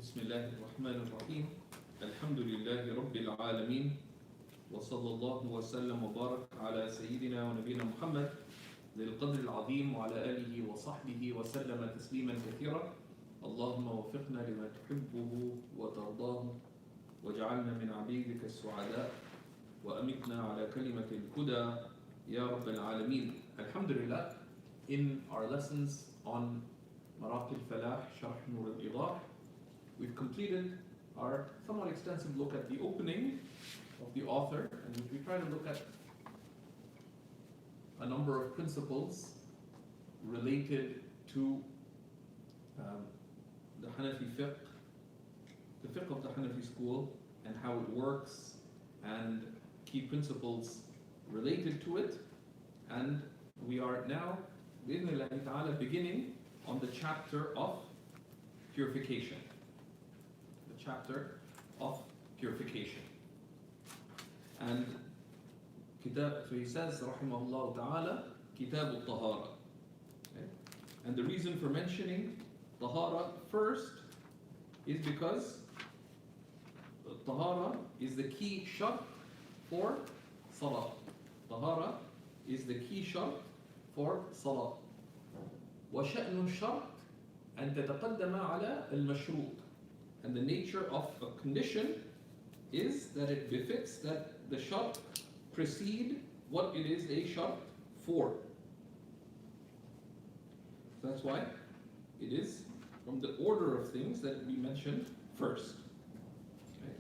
بسم الله الرحمن الرحيم الحمد لله رب العالمين وصلى الله وسلم وبارك على سيدنا ونبينا محمد ذي القدر العظيم وعلى آله وصحبه وسلم تسليما كثيرا اللهم وفقنا لما تحبه وترضاه واجعلنا من عبيدك السعداء وأمتنا على كلمة الهدى يا رب العالمين. Alhamdulillah, in our lessons on Maraqi al-Falah, Sharh Nur al-Idah, we've completed our somewhat extensive look at the opening of the author, and we try to look at a number of principles related to the Hanafi fiqh, the fiqh of the Hanafi school, and how it works, and key principles related to it. And we are now, bi'idhnillahi ta'ala, beginning on the chapter of purification. The chapter of purification. And so he says, rahimahullah ta'ala, kitab al-tahara. Okay? And the reason for mentioning tahara first is because tahara is the key shart for salah. Tahara is the key shart for salah. وشأن الشرط أن تتقدم على المشروط. And the nature of a condition is that it befits that the shart precede what it is a shart for. So that's why it is from the order of things that we mentioned first. Okay.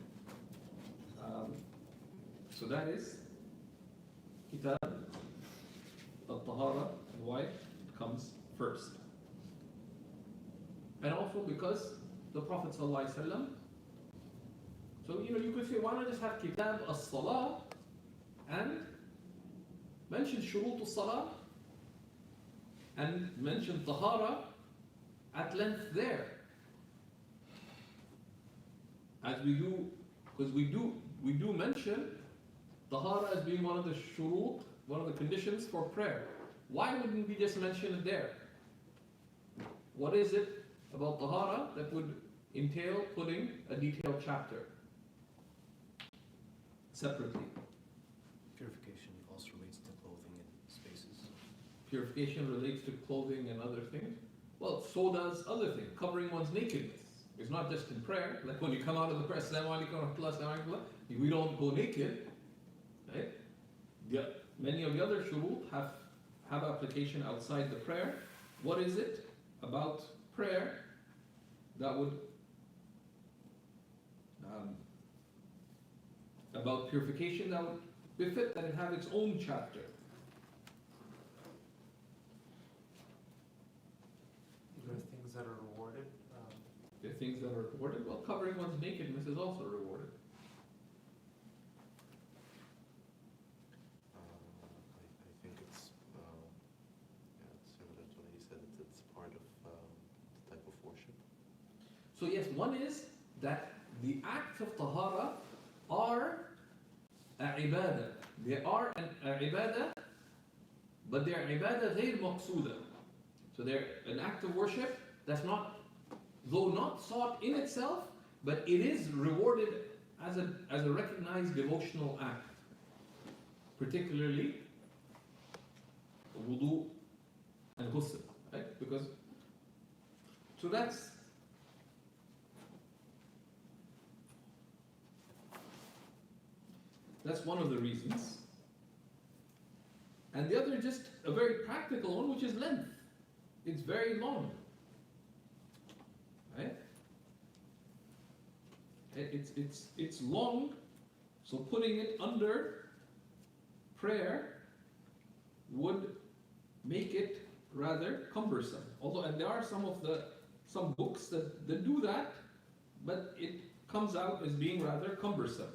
So that is Kitab al-Tahara, and why it comes first. And also because the Prophet ﷺ, so you could say, why not just have Kitab al-Salah and mention Shurut al-Salah and mention Tahara at length there, as we do, because we do mention Tahara as being one of the shurut, one of the conditions for prayer. Why wouldn't we just mention it there? What is it about Tahara that would entail putting a detailed chapter separately? Purification also relates to clothing and spaces. Purification relates to clothing and other things. Well, so does other things. Covering one's nakedness. It's not just in prayer. Like when you come out of the prayer, Assalamu alaikum wa rahmatullah, assalamu alaikum, we don't go naked. Right? Many of the other shurut have application outside the prayer. What is it about prayer that would about purification that would befit that it have its own chapter? There are things that are rewarded. The things that are rewarded. Well, covering one's nakedness is also rewarded. I think it's similar to what he said. It's part of the type of worship. So yes, one is that the acts of tahara are a ibadah. They are an ibadah, but they are ibadah غير مقصودة. So they're an act of worship that's not, though not sought in itself, but it is rewarded as a recognized devotional act. Particularly wudu and ghusl, right? Because so that's one of the reasons. And the other, just a very practical one, which is length. It's very long, right? It's long, so putting it under prayer would make it rather cumbersome. Although, and there are some books that do that, but it comes out as being rather cumbersome.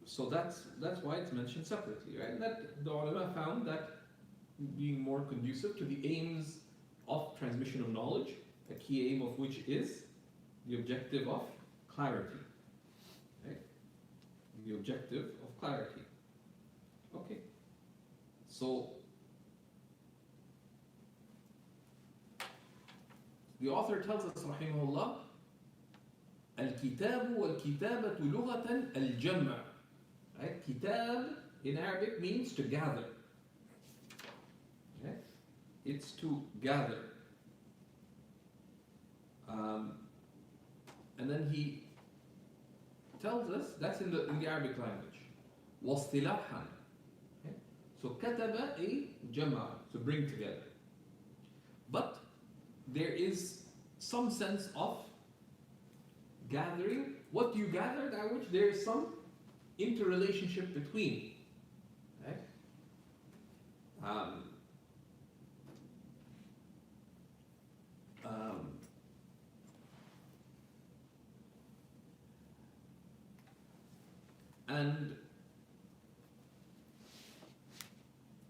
So that's why it's mentioned separately, right? That the ulama found that being more conducive to the aims of transmission of knowledge, a key aim of which is the objective of clarity, right? The objective of clarity. Okay. So the author tells us, rahimahullah, الكتاب والكتابة لغة الجمع. Right? Kitab in Arabic means to gather. Okay? It's to gather. And then he tells us that's in the Arabic language. واصطلاحا. Okay? So kataba a jama, to bring together. But there is some sense of gathering. What do you gather? That which there is some interrelationship between. Right?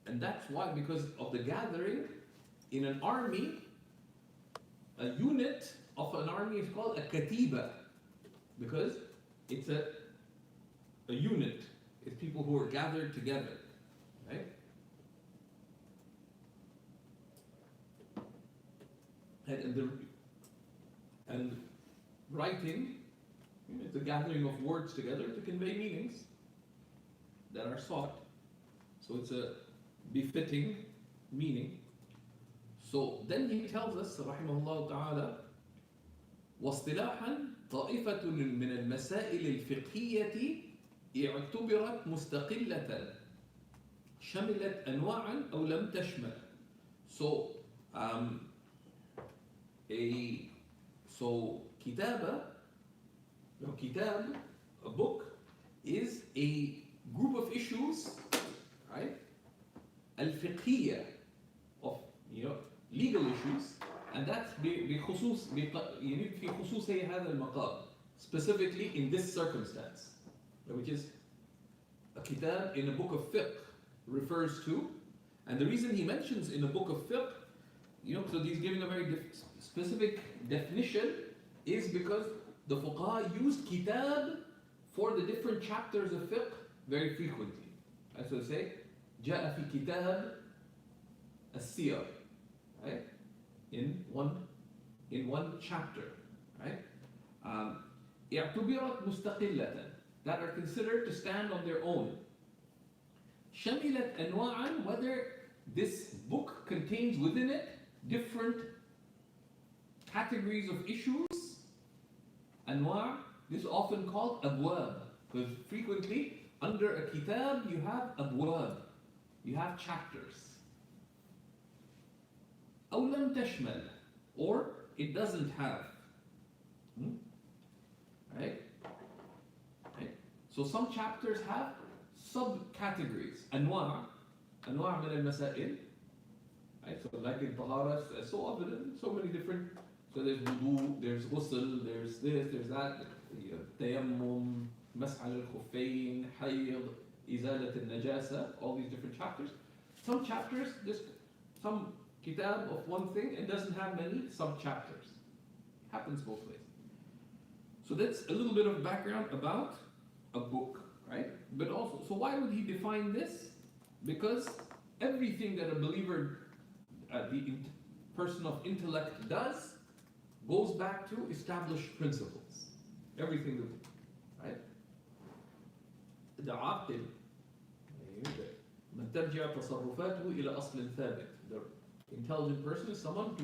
And that's why, because of the gathering in an army, a unit of an army is called a katiba, because it's a unit. It's people who are gathered together, right? And writing, it's a gathering of words together to convey meanings that are sought. So it's a befitting meaning. So then he tells us, rahimahullah ta'ala, واصطلاحا طائفة من المسائل الفقهية اعتبرت مستقلة شملت أنواعا أو لم تشمل. So kitab, a book, is a group of issues, right? Al-fiqhiyya, of legal issues, and that's بخصوص في خصوص هذا المقام, specifically in this circumstance, which is a kitab in a book of fiqh refers to. And the reason he mentions in a book of fiqh, so he's giving a very specific definition, is because the fuqaha used kitab for the different chapters of fiqh very frequently. As we say, جاء في كتاب السير, right? In one chapter, right? اعتبرت مستقلة, that are considered to stand on their own. شملت أنواعا, whether this book contains within it different categories of issues. Anwa', this is often called abwab, because frequently under a kitab you have abwab, you have chapters. أو لم تشمل, or it doesn't have. Right? So some chapters have subcategories. Anwa' min al-masail. Right? So like in Tahara, so often, so many different. So there's wudu, there's ghusl, there's this, there's that, tayammum, mas'al al-khuffayn, hayd, izalat al-najasa, all these different chapters. Some chapters, just some kitab of one thing, it doesn't have many sub-chapters. Happens both ways. So that's a little bit of background about a book, right? But also, so why would he define this? Because everything that a believer, the person of intellect does, goes back to established principles. Everything, right? The عاقل من ترجع تصرفاته إلى أصل ثابت. The intelligent person is someone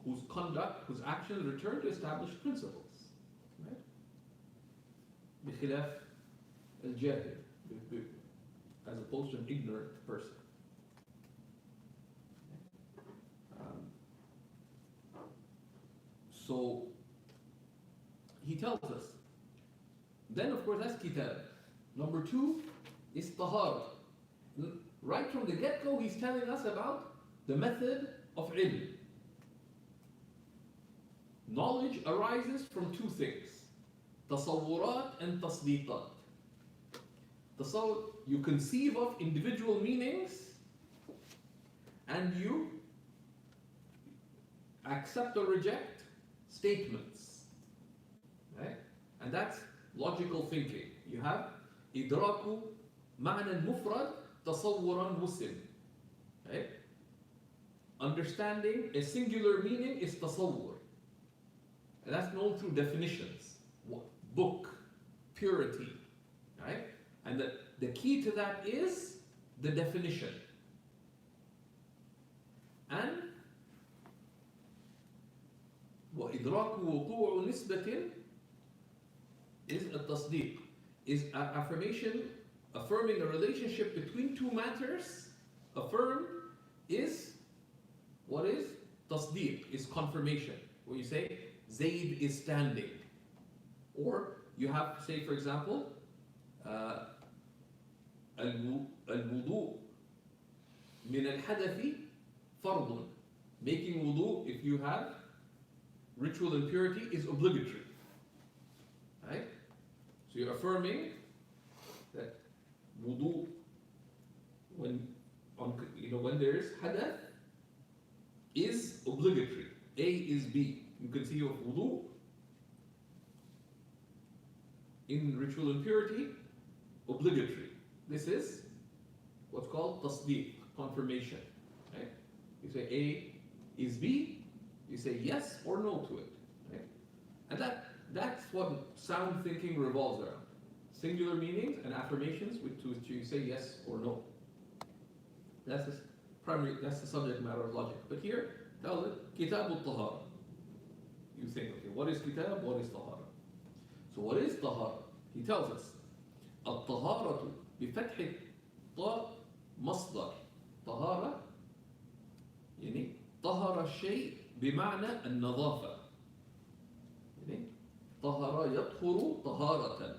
whose conduct, whose actions return to established principles, right? بخلاف الجاهل, as opposed to an ignorant person. So he tells us. Then of course that's kitab. Number 2 is tahara. Right from the get-go he's telling us about the method of ilm. Knowledge arises from 2 things. Tasawwurat and tasdiqat. You conceive of individual meanings and you accept or reject statements, right? And that's logical thinking. You have إدراك معنى المفرد تصورا مسلم, right? understanding a singular meaning is tasawwur. And that's known through definitions. Book, purity, right? And the key to that is the definition. And وإدراك وقوع نسبة is a tasdeeq, is an affirmation, affirming a relationship between two matters. Affirm is what is tasdeeq, is confirmation. Where you say Zayd is standing, or you have, say for example, الوضوء من الحدث فرض. Making wudu, if you have ritual impurity, is obligatory. Right? So you're affirming that wudu, when there is hadath, is obligatory. A is B. You can see of wudu in ritual impurity, obligatory. This is what's called tasdeeq, confirmation. Right? You say A is B, you say yes or no to it. Right? And that's what sound thinking revolves around. Singular meanings and affirmations to which you say yes or no. That's the subject matter of logic. But here, tell it, kitab al-tahara. You think, okay, what is kitab, what is tahara? So what is tahara? He tells us, al-taharatu بفتح الطاء مصدر طهارة يعني طهر الشيء بمعنى النظافة يعني طهر يطهر طهارة.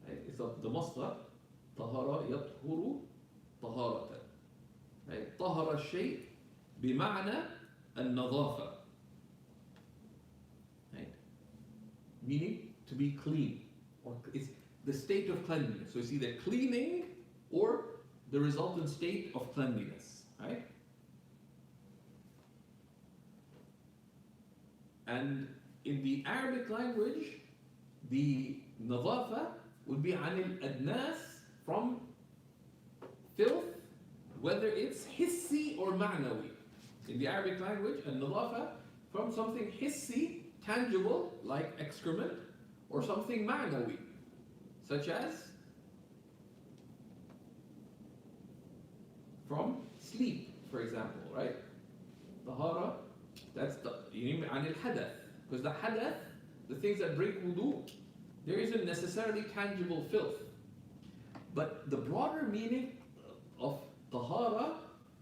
It's the مصدر طهر يطهر طهارة. طهر الشيء بمعنى النظافة, meaning to be clean, or it's the state of cleanliness. So you see the cleaning or the resultant state of cleanliness, right? And in the Arabic language, the nadafa would be عن الأدناس, from filth, whether it's hissi or ma'nawi. In the Arabic language, al-nadafa, from something hissi, tangible, like excrement, or something ma'nawi, such as from sleep, for example, right? Tahara, that's the عن الحدث, because the hadath, the things that break wudu, there isn't necessarily tangible filth. But the broader meaning of tahara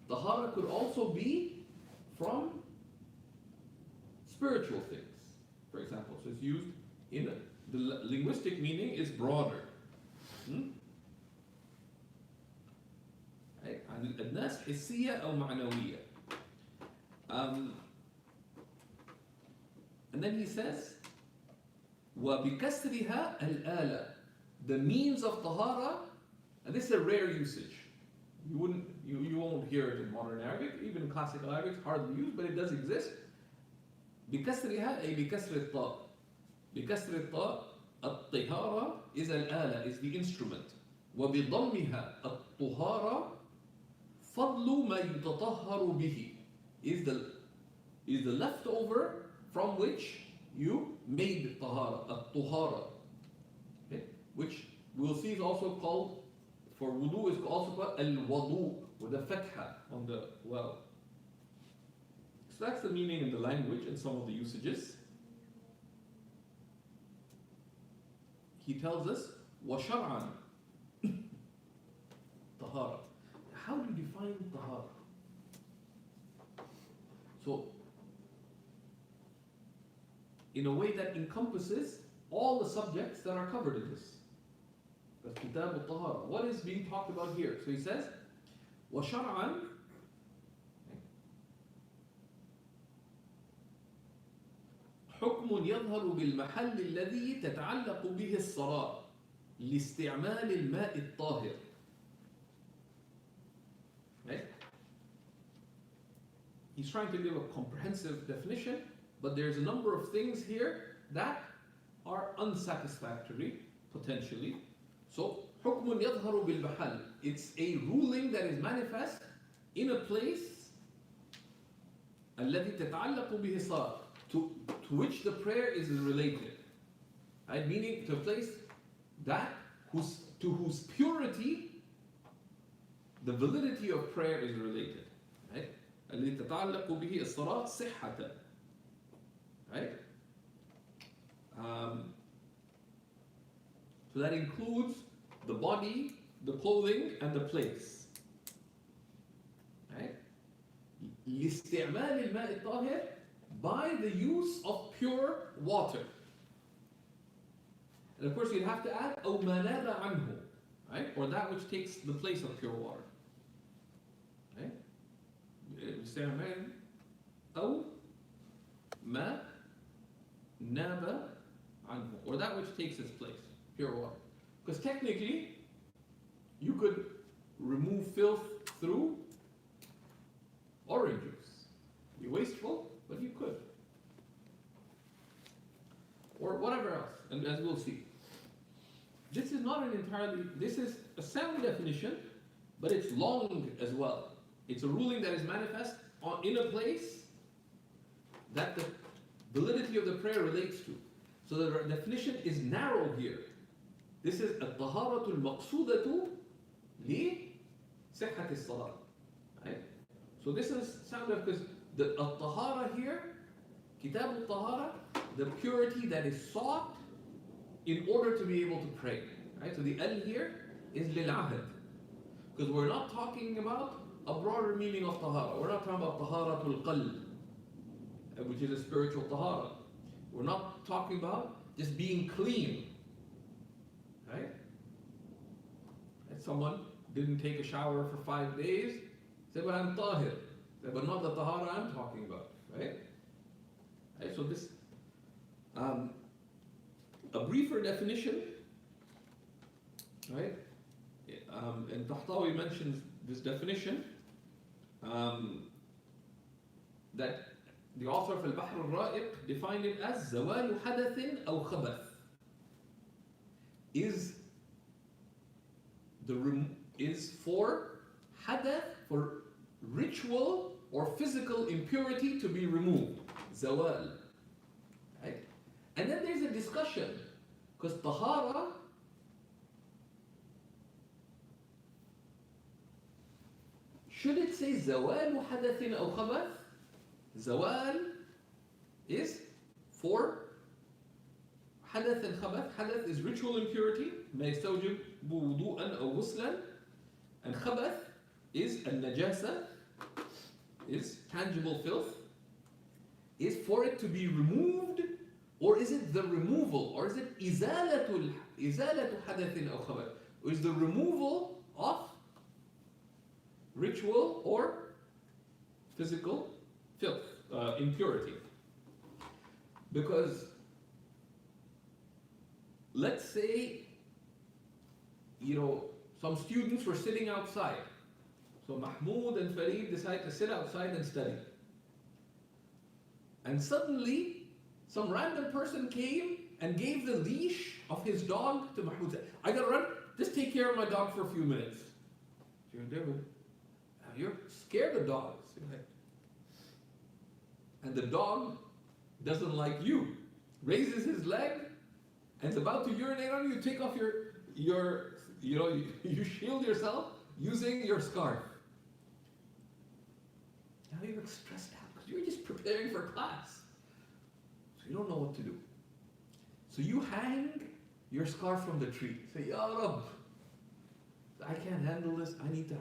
could also be from spiritual things, for example. So it's used in the linguistic meaning is broader. عن الناس حسية أو معنوية. And then he says, وبكسرها الآلة. The means of tahara, and this is a rare usage. You won't hear it in modern Arabic, even in classical Arabic, it's hardly used, but it does exist. بكسرها أي بكسر الطاء. بكسر الطاء الطهارة is الآلة, is the instrument. وبضمها الطهارة فضل ما يتطهر به, is the leftover from which you made tahara, الطهارة, okay? Which we'll see is also called, for wudu, is also called al-wudu, with a fatha on the well. So that's the meaning in the language and some of the usages. He tells us, وَشَرْعًا tahara. How do you define tahara? So, in a way that encompasses all the subjects that are covered in this. That's kitab al-tahara. What is being talked about here? So he says, وَشَرْعًا حكم يظهر بالمحل الذي تتعلق به الصلاة لاستعمال الماء الطاهر. Right? He's trying to give a comprehensive definition, but there's a number of things here that are unsatisfactory, potentially. So, حكم يظهر بالمحل. It's a ruling that is manifest in a place الذي تتعلق به الصلاة, to which the prayer is related. Right? Meaning to a place that to whose purity the validity of prayer is related. Right? الذي تتعلق به الصلاة صحة. Right? So that includes the body, the clothing, and the place. Right? لاستعمال الماء الطاهر, by the use of pure water. And of course you'd have to add أو ما ناب عنه, right? Or that which takes the place of pure water. Right? استعمال أو ما ناب عنه, or that which takes its place, pure water. Because technically you could remove filth through orange juice. Be wasteful, but you could. Or whatever else, and as we'll see. This is not an entirely, this is a sound definition, but it's long as well. It's a ruling that is manifest in a place that the validity of the prayer relates to. So the definition is narrow here. This is الطهارة المقصودة لصحة الصلاة. Right? So this is sound of, because the al-Tahara here, Kitab al-Tahara, the purity that is sought in order to be able to pray. Right? So the al here is lil-ahad. Because we're not talking about a broader meaning of Tahara. We're not talking about Taharatul qalb, which is a spiritual Tahara. We're not talking about just being clean. Right? And someone didn't take a shower for 5 days, said, but I'm tahir. Said, but not the tahara I'm talking about. Right? Right? So this, a briefer definition, right? And Tahtawi mentions this definition, that the author of Al-Bahr al-Ra'iq defined it as زوال حدث أو خبث. Is for hadath, for ritual or physical impurity to be removed. Zawal. Right? And then there's a discussion, because tahara should it say zawal hadathin aw khabath? Zawal is for حدث and خبث. حدث is ritual impurity, ما يستوجب وضوءا أو غسلا, and خبث is النجاسة, is tangible filth, is for it to be removed, or is it the removal, or is it إزالة حدث أو خبث, or is the removal of ritual or physical filth, impurity. Because let's say, some students were sitting outside. So Mahmoud and Farid decided to sit outside and study. And suddenly, some random person came and gave the leash of his dog to Mahmoud. Said, I gotta run, just take care of my dog for a few minutes. You're scared of dogs. And the dog doesn't like you. Raises his leg, and it's about to urinate on you. You take off you shield yourself using your scarf. Now you look stressed out because you're just preparing for class. So you don't know what to do. So you hang your scarf from the tree. Say, Ya Rabb, I can't handle this. I need to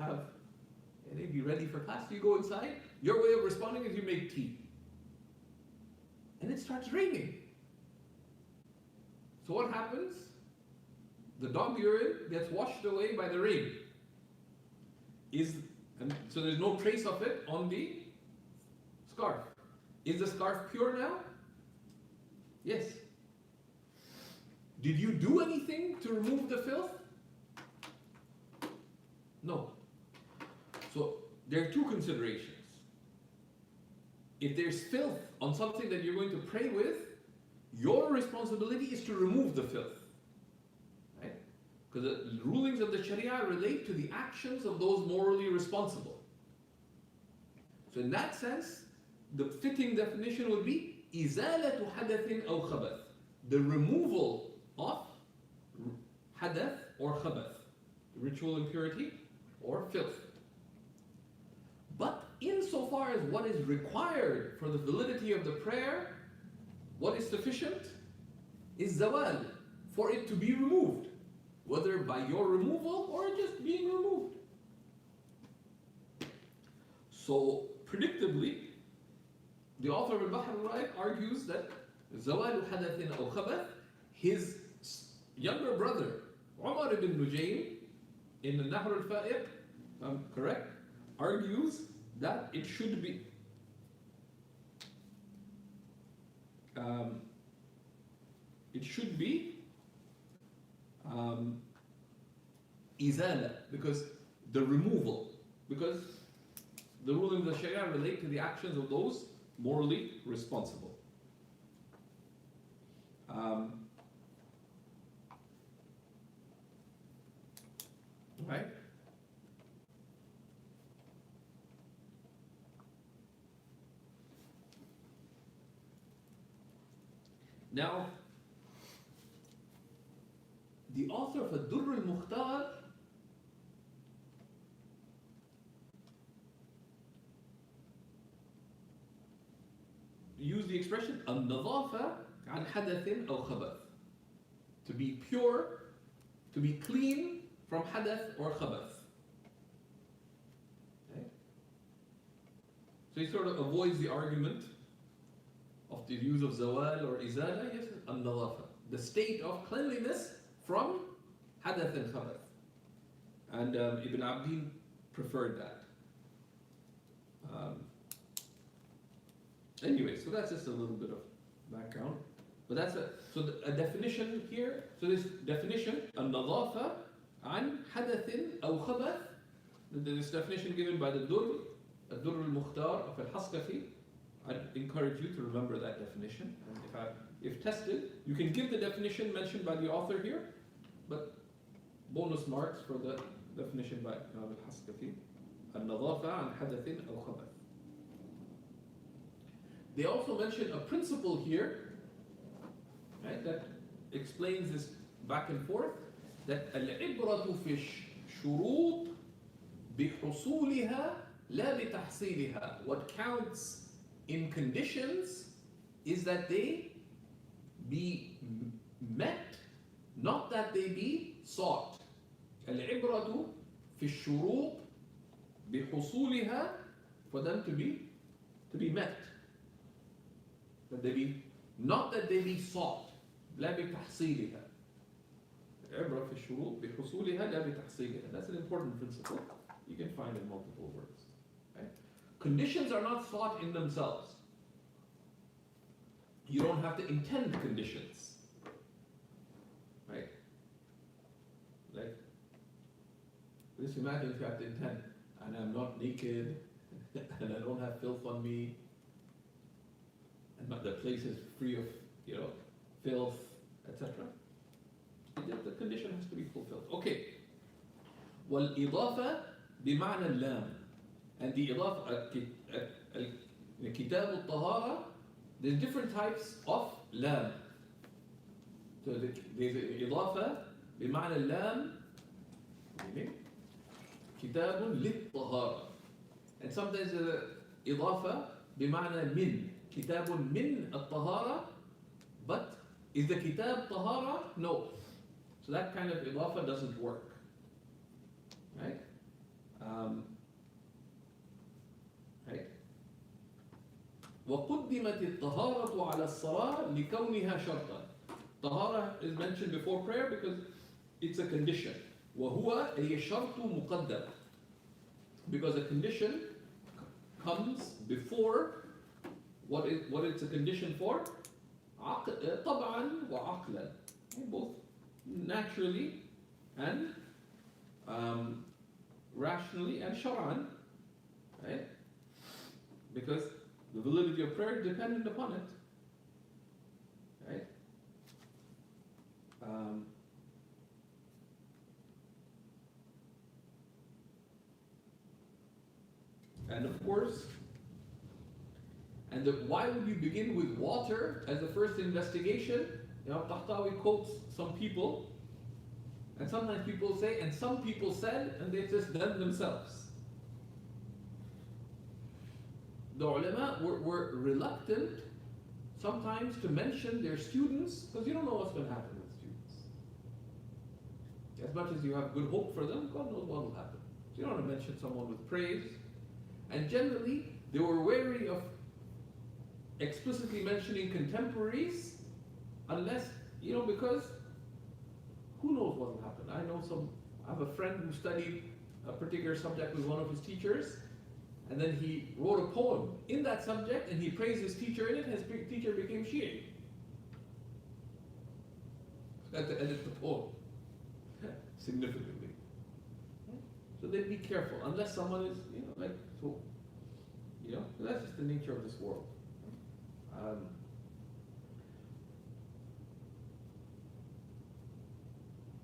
be ready for class. So you go inside. Your way of responding is you make tea. And it starts raining. So what happens? The dog urine gets washed away by the rain. So there's no trace of it on the scarf. Is the scarf pure now? Yes. Did you do anything to remove the filth? No. So there are two considerations. If there's filth on something that you're going to pray with, your responsibility is to remove the filth. Right? Because the rulings of the Sharia relate to the actions of those morally responsible. So in that sense, the fitting definition would be إزالة حدث أو خبث, the removal of hadath or khabath, ritual impurity or filth. But insofar as what is required for the validity of the prayer, what is sufficient is zawal, for it to be removed, whether by your removal or just being removed. So, predictably, the author of Al-Bahr al-Ra'iq argues that zawal hadathin aw khabath, his younger brother, Umar ibn Nujaym, in the Nahr al-Fa'iq, correct, argues that it should be izala, because the removal, because the rulings of Sharia relate to the actions of those morally responsible. Right? Now, the author of Ad-Durr al-Mukhtar used the expression al-Nadafa an hadathin aw khabath, to be pure, to be clean from hadath or khabath. Okay? So he sort of avoids the argument of the use of zawal or izala. Yes, al-nadafa, the state of cleanliness from hadath and khabath. And Ibn Abdin preferred that. Anyway, so that's just a little bit of background. But that's a definition here. So this definition, al-nadafa an hadathin aw khabath, this definition given by the Durr al-Mukhtar of al-Haskafi. I'd encourage you to remember that definition. And if tested, you can give the definition mentioned by the author here, but bonus marks for the definition by al-Haskafi. Al-nadafa an hadathin aw khabath. They also mention a principle here, right, that explains this back and forth, that al-ibratu fi shurut bihusulaha la bitahsiliha. What counts in conditions is that they be met, not that they be sought. Al-ibratu fi shurut bihusulaha, for them to be met. That they be, not that they be sought. لا بتحصيلها. العبرة في الشروط بحصولها لا بتحصيلها. That's an important principle you can find in multiple words. Right? Conditions are not sought in themselves. You don't have to intend conditions. Right? Like, just imagine if you have to intend, and I'm not naked, and I don't have filth on me, and the place is free of, filth, etc. The condition has to be fulfilled. Okay. والإضافة بمعنى اللام. And the إضافة, كتاب الطهارة, there's different types of لام. So there's إضافة بمعنى اللام, كتاب للطهارة. And sometimes إضافة بمعنى من. كتاب من الطهارة, but is the kitab طهارة? No. So that kind of إضافة doesn't work. Right? Right? وقدمت الطهارة على الصلاة لكونها شرطا. طهارة is mentioned before prayer because it's a condition. وهو أي شرط مقدم. Because a condition comes before what it's a condition for? طبعا وعقلا. Both naturally and rationally and shar'an. Right? Because the validity of prayer is dependent upon it. Right? And of course, And why would you begin with water as the first investigation? Imam Tahtawi quotes some people, and sometimes people say, and some people said, and they just done themselves. The ulama were reluctant sometimes to mention their students, because you don't know what's going to happen with students. As much as you have good hope for them, God knows what will happen. So you don't want to mention someone with praise. And generally, they were wary of explicitly mentioning contemporaries, unless, because who knows what will happen. I have a friend who studied a particular subject with one of his teachers, and then he wrote a poem in that subject, and he praised his teacher in it. His teacher became Shi'i. Had to edit the poem significantly. So they'd be careful, unless someone is, that's just the nature of this world.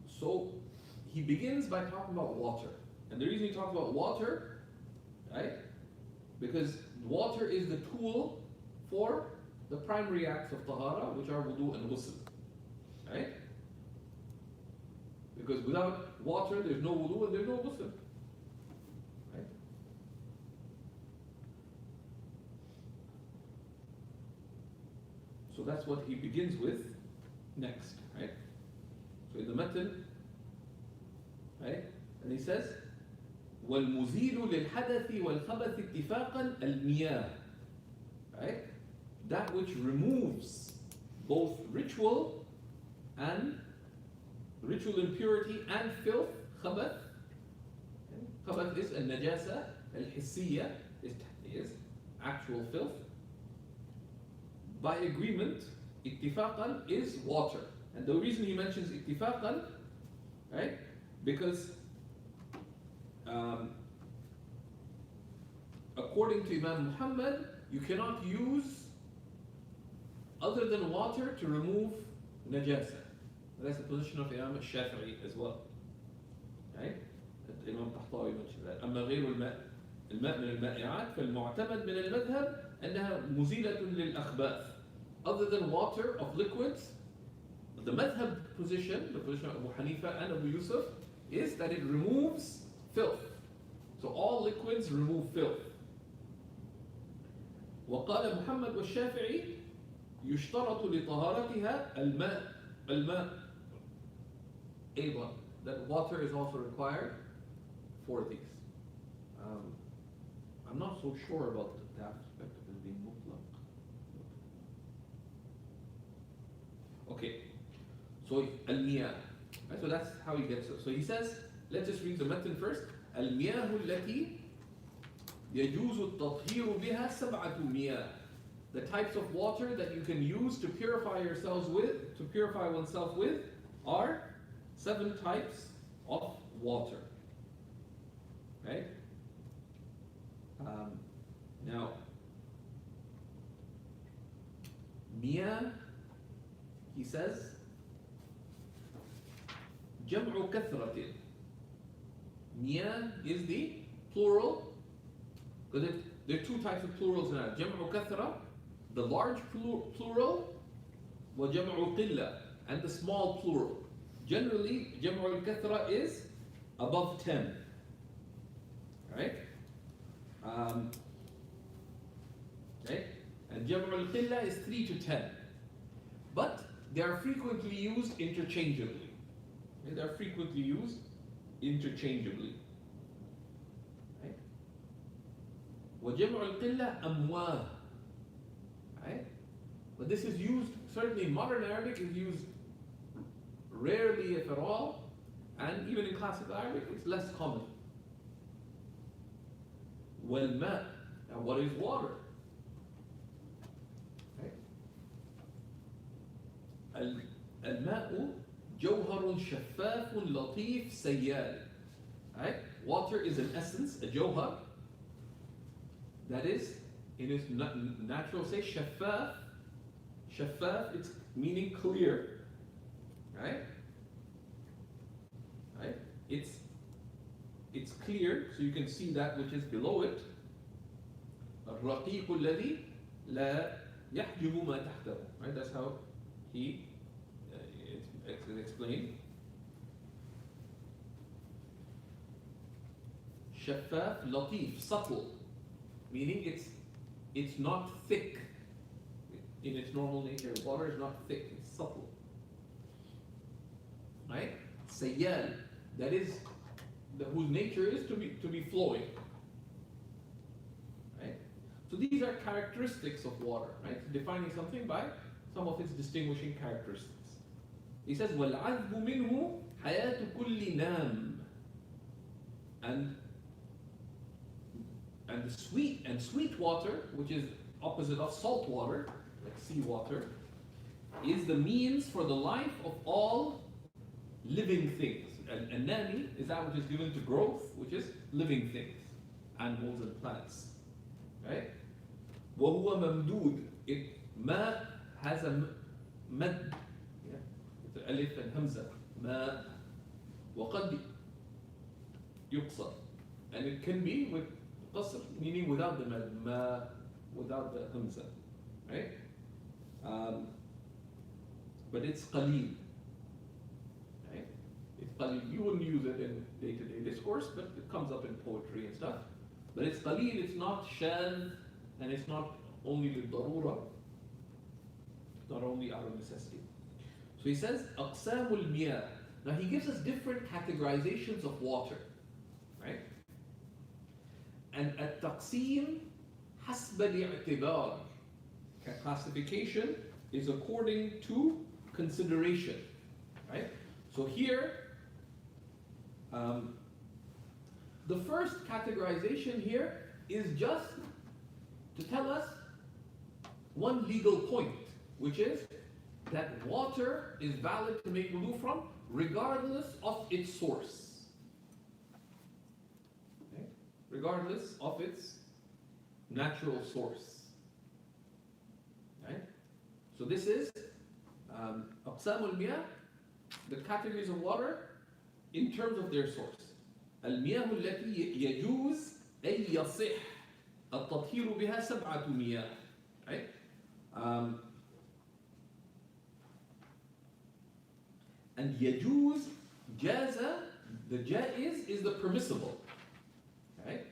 So he begins by talking about water. And the reason he talks about water, right? Because water is the tool for the primary acts of tahara, which are wudu and ghusl. Right? Because without water, there's no wudu and there's no ghusl. Right? So that's what he begins with next. Right? So in the matan, right? And he says, وَالْمُزِيلُ لِلْحَدَثِ وَالْخَبَثِ اتِّفَاقًا الْمِيَاهِ. Right? That which removes both ritual impurity and filth, khabath. Khabath is al-najasa, al-hissiyya, is actual filth. By agreement, ittifaqan is water. And the reason he mentions ittifaqan, right? Because according to Imam Muhammad, you cannot use other than water to remove najasa. That's the position of Imam al-Shafi'i as well. Right? Imam Tahtawi mentioned that. أما غير الماء من المائعات فالمعتمد من المذهب أنها مزيلة للأخباث. Other than water of liquids, the madhab position, the position of Abu Hanifa and Abu Yusuf, is that it removes filth. So all liquids remove filth. وقال محمد والشافعي يشترط لطهارتها الماء أيضا, that water is also required for these. I'm not so sure about the aspect of it being mutlaq. Okay, so al-miyah. Right, so that's how he gets it. So he says, let's just read the matan first. المياه التي يجوز التطهير بها سبعة مياه. The types of water that you can use to purify oneself with, are 7 types of water. Right? Now, miyah, he says, جمع كثرة. Miyah is the plural, because there are 2 types of plurals in that. جمع كثرة, the large plural, وجمع قلة, and the small plural. Generally, جمع الكثرة is above 10. Right? Okay? And جمع القلة is 3 to 10. But they are frequently used interchangeably. Okay? They are frequently used interchangeably. Right? وجمع القلة أمواه. Right? But this is used, certainly in modern Arabic, is used rarely, if at all, and even in classical Arabic, it's less common. وَالْمَاء. Now, what is water? Right? الْمَاءُ جَوْهَرٌ شَفَّافٌ لَطِيفٌ سَيَّالٌ. Right? Water is an essence, a jawhar, that is, in its natural say, shaffaf. Shaffaf, it's meaning clear. Right? Right? It's clear, so you can see that which is below it. الرقيق الذي لا يحجب ما تحته. Right? That's how he it's explained. شفاف, latif, subtle, meaning it's not thick in its normal nature. Water is not thick, it's subtle. Right? Sayyal, that is whose nature is to be flowing. Right? So these are characteristics of water, right? Defining something by some of its distinguishing characteristics. He says, وَالْعَذْبُ مِنْهُ حَيَاةُ كُلِّ نَامٍ, and the sweet water, which is opposite of salt water, like sea water, is the means for the life of all living things. And nami is that which is given to growth, which is living things, animals and plants. Right? وَهُوَ مَمْدُودٌ. Ma has a mad, yeah, with the alif and hamza. Ma وَقَدْ يُقْصَرْ, and it can be with qasr, meaning without the mad, ma, without the hamza. Right? But it's qaleel. Right? It's qaleel. You wouldn't use it in day-to-day discourse, but it comes up in poetry and stuff. But it's qaleel, it's not shadh, and it's not only lil-darura, not only out of necessity. So he says, aqsamul miyah. Now he gives us different categorizations of water. Right? And at-taqsim hasb al-i'tibar. Classification is according to consideration. Right? So here, the first categorization here is just to tell us one legal point, which is that water is valid to make wudu from regardless of its source. Okay? Regardless of its natural source. Right? So this is أقسام المياه, the categories of water in terms of their source. المياه التي يجوز أن يصح التطهير بها 7 مياه. Right? And يجوز, jaza, the jaiz is the permissible. Right?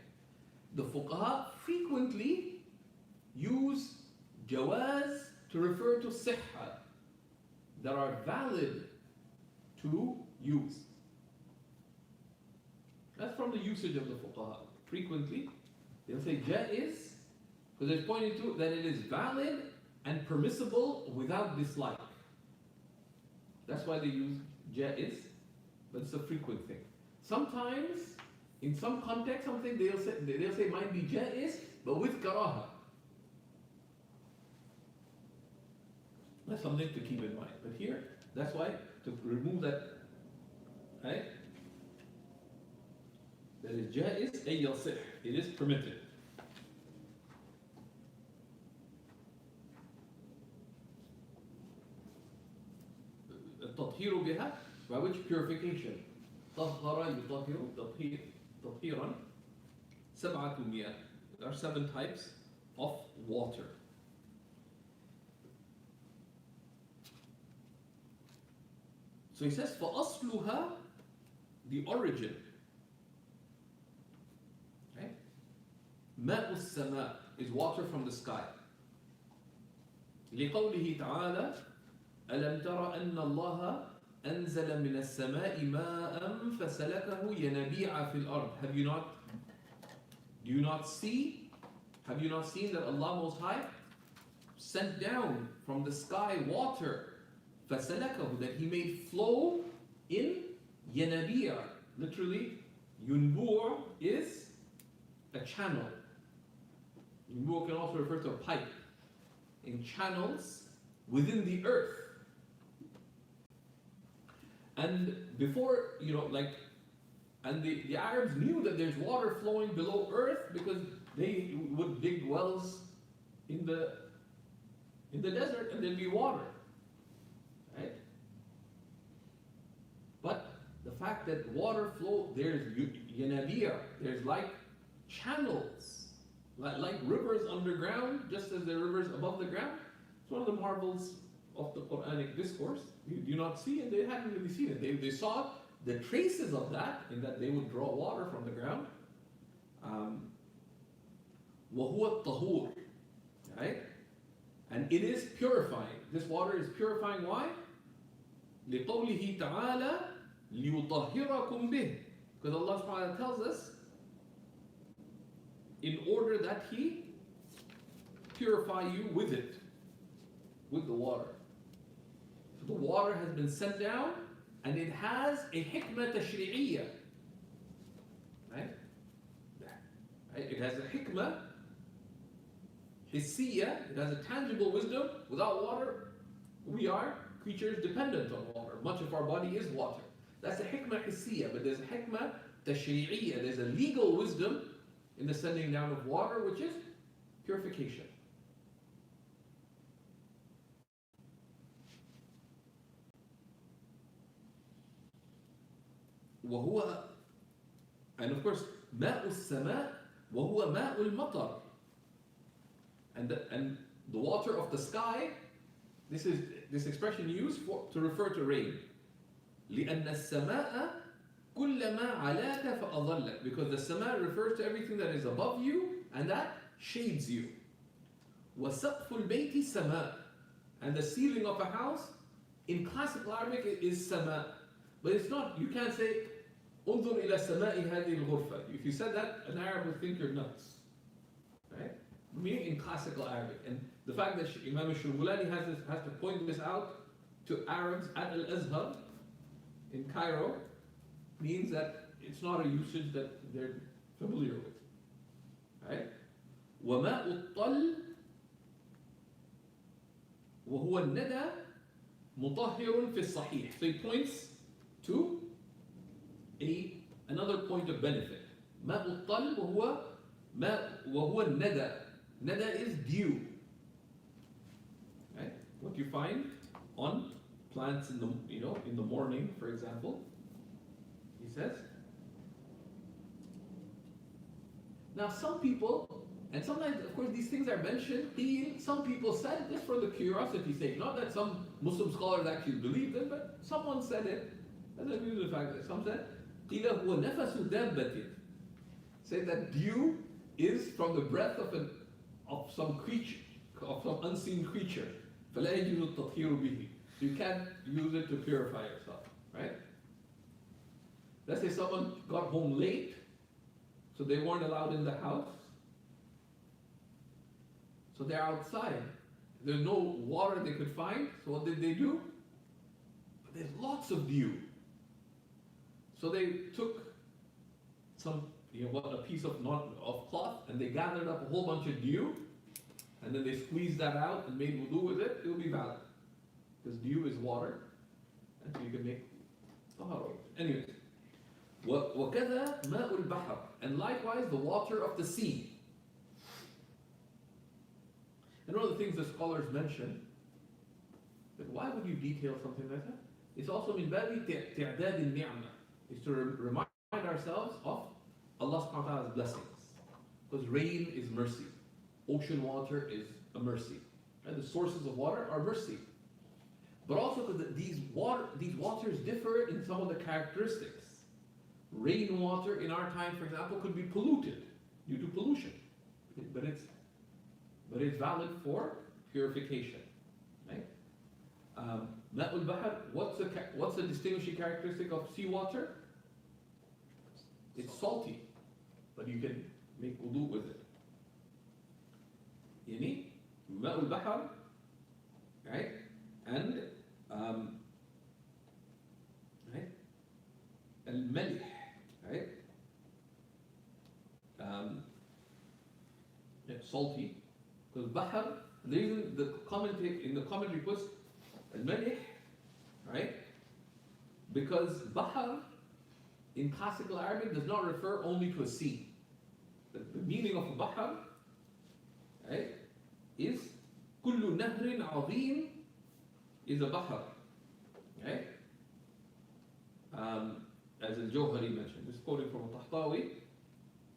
The fuqaha frequently use jawaz to refer to sihha, that are valid to use. That's from the usage of the fuqaha. Frequently, they'll say jaiz, because they're pointing to that it is valid and permissible without dislike. That's why they use jaiz, but it's a frequent thing. Sometimes, in some context, something they'll say might be jaiz, but with karaha. That's something to keep in mind. But here, that's why, to remove that, right? That is jaiz ay yasih. It is permitted. التطهير بها, by which purification. طهر يطهر تطهيرا 7 مياه. There are 7 types of water. So he says, فَأَصْلُهَا, the origin. Okay? مَاءُ السَّمَاء is water from the sky. لِقَوْلِهِ تَعَالَى أَلَمْ تَرَ أَنَّ اللَّهَ أَنزَلَ مِنَ السَّمَاءِ مَاءً فَسَلَكَهُ يَنَابِيعَ فِي الْأَرْضِ. Have you not seen that Allah Most High sent down from the sky water, فَسَلَكَهُ, that He made flow in يَنَابِيعَ. Literally, yunbu' is a channel. Yunbu' can also refer to a pipe. In channels within the earth. And before, and the Arabs knew that there's water flowing below earth because they would dig wells in the desert and there'd be water. Right? But the fact that water flow, there's yanabiyah, there's like channels Like rivers underground, just as there are rivers above the ground. It's one of the marvels of the Quranic discourse. You do not see it, they hadn't really seen it. They saw the traces of that, in that they would draw water from the ground. وَهُوَ الطَّهُورُ, right? And it is purifying. This water is purifying. Why? لِقَوْلِهِ تَعَالَى لِيُطَهِّرَكُمْ بِهِ. Because Allah subhanahu wa ta'ala tells us, in order that He purify you with it, with the water. So the water has been sent down, and it has a hikmah tashri'iyya. Right? It has a hikmah hissiyya, it has a tangible wisdom. Without water, we are creatures dependent on water. Much of our body is water. That's a hikmah hissiyya, but there's a hikmah tashri'iyya. There's a legal wisdom in the sending down of water, which is purification. وهو, and of course, ماء السماء وهو ماء المطر. And the water of the sky, this expression used to refer to rain. لأن السماء كل ما علاك فأظلك. Because the sama refers to everything that is above you and that shades you. وسقف البيت سماء. And the ceiling of a house, in classical Arabic, is sama. But it's not, you can't say انظر إلى سماء هذه الغرفة. If you said that, an Arab would think you're nuts. Right? Meaning in classical Arabic. And the fact that Imam al-Shulbulani has to point this out to Arabs at Al-Azhar in Cairo means that it's not a usage that they're familiar with. Right? وَمَاءُ الطَّلِّ وَهُوَ النَّدَى مُطَهِّرٌ فِي الصَّحِيحِ. So he points to another point of benefit. مَاءُ الطَّلِّ وَهُوَ النَّدَى. Nada is dew. Right? What you find on plants in the morning, for example. He says. Now some people, and sometimes of course these things are mentioned, some people said this for the curiosity's sake. Not that some Muslim scholars actually believed it, but someone said it. As I mean the fact that some said, قِيلَ هُوَ نَفَسُ دَابَّةٍ. Say that dew is from the breath of some creature, of some unseen creature. فَلَا يَجُوزُ التَّطْهِيرُ بِهِ. So you can't use it to purify yourself, right? Let's say someone got home late, so they weren't allowed in the house. So they're outside. There's no water they could find, so what did they do? But there's lots of dew. So they took a piece of cloth, and they gathered up a whole bunch of dew, and then they squeezed that out and made wudu with it. It will be valid, because dew is water, and so you can make tahara. Anyways, وَكَذَا مَاءُ الْبَحْرِ. And likewise the water of the sea. And one of the things the scholars mention, that why would you detail something like that? It's also min babi ti'dad al-ni'mah. Is to remind ourselves of Allah subhanahu wa ta'ala's blessings. Because rain is mercy. Ocean water is a mercy. And the sources of water are mercy. But also because these waters differ in some of the characteristics. Rainwater in our time, for example, could be polluted due to pollution. But it's valid for purification. Right? Ma'ul Bahar, what's the distinguishing characteristic of seawater? It's salty, but you can make wudu with it. Yani, Ma'ul Bahar, right? And right? Al-Malih, right? Salty, because Bahar, the reason the commentary puts Al-Malih, right? Because Bahar in classical Arabic does not refer only to a sea. The meaning of Bahar, right, is كل نهر عظيم is a Bahar, right? As al-Jawhari mentioned, this is quoting from al-Tahtawi,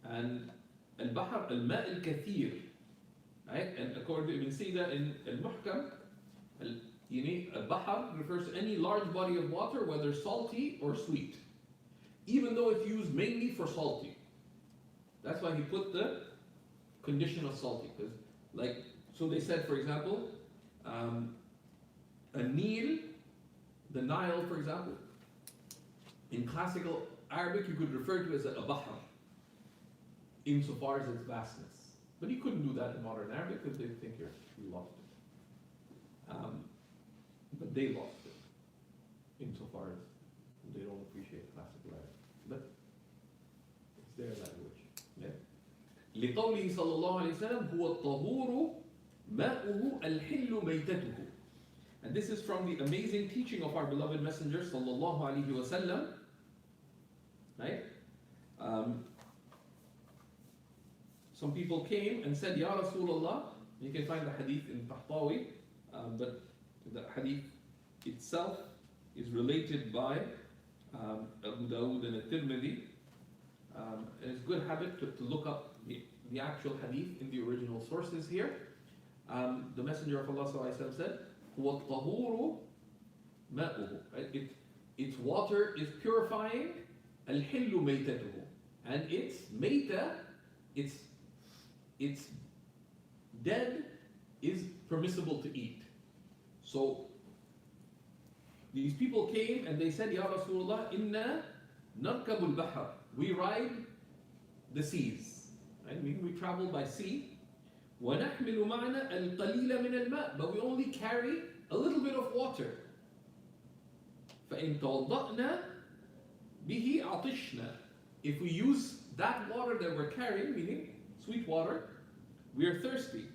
and al-Bahr, al-Ma' al-Kathir. Right? And according to Ibn Sina in al-Muhkam, al-Bahr refers to any large body of water, whether salty or sweet, even though it's used mainly for salty. That's why he put the condition of salty. Because, so they said, for example, a Nile, the Nile, for example, in classical Arabic, you could refer to it as a bahr, insofar as its vastness. But you couldn't do that in modern Arabic because they think you lost it. But they lost it, insofar as they don't appreciate classical Arabic. But it's their language. Yeah. لقوله صلى الله عليه وسلم هو الطهور ماؤه الحل ميتته. And this is from the amazing teaching of our beloved Messenger sallallahu alaihi wasallam. Right? Some people came and said, Ya Rasulullah, you can find the hadith in Tahtawi, but the hadith itself is related by Abu Dawud and At-Tirmidhi. And it's a good habit to look up the actual hadith in the original sources here. The Messenger of Allah sallallahu alaihi wasallam said, هو الطهور ماؤه. Its water is purifying. الحل ميتته. And its meita, its dead, is permissible to eat. So these people came and they said, Ya Rasulullah, inna narkabul bahr. We ride the seas. I mean, we travel by sea. وَنَحْمِلُ مَعْنَا الْقَلِيلَ مِنَ الْمَاءِ. But we only carry a little bit of water. فَإِن تَوَضَّأْنَا بِهِ عَطِشْنَا. If we use that water that we're carrying, meaning sweet water, we are thirsty.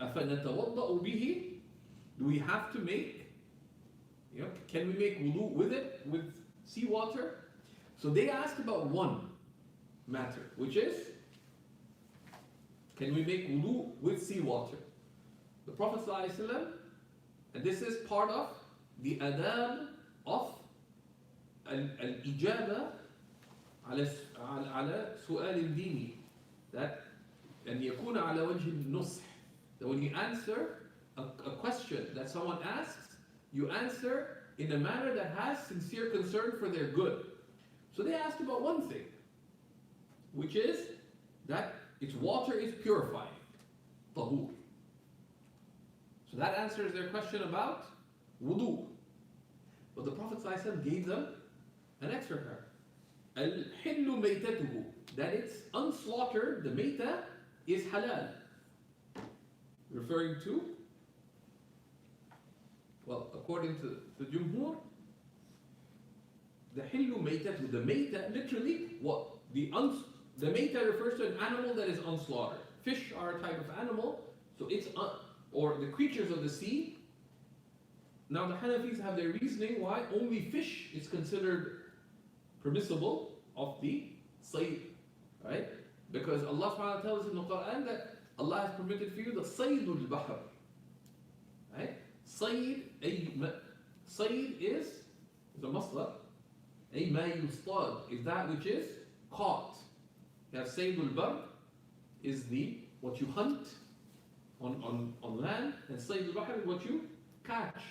أَفَنَتَوَضَّأُ بِهِ. Do we have to make, can we make wudu with it, with seawater? So they asked about one matter, which is, can we make wudu with seawater? The Prophet ﷺ, and this is part of the adab of al-ijaba ala su'al dini, that أن يكون على وجه النصح, that when you answer a question that someone asks, you answer in a manner that has sincere concern for their good. So they asked about one thing, which is that its water is purifying, tahur. So that answers their question about wudu. But the Prophet ﷺ gave them an extra part. Al-hillu maytatuhu, that it's unslaughtered, the mayta is halal. Referring to, well, according to the Jumhur, the hillu maytatuhu, the mayta, literally, what? The mayta refers to an animal that is unslaughtered. Fish are a type of animal, so it's or the creatures of the sea. Now the Hanafis have their reasoning why only fish is considered permissible of the sayd, right? Because Allah subhanahu wa ta'ala tells us in the Quran that Allah has permitted for you the saydul bahr, right? Sayd is a masdar. Ay ma yustad is that which is caught. You have saydul bar is what you hunt on land, and saydul bahr is what you catch.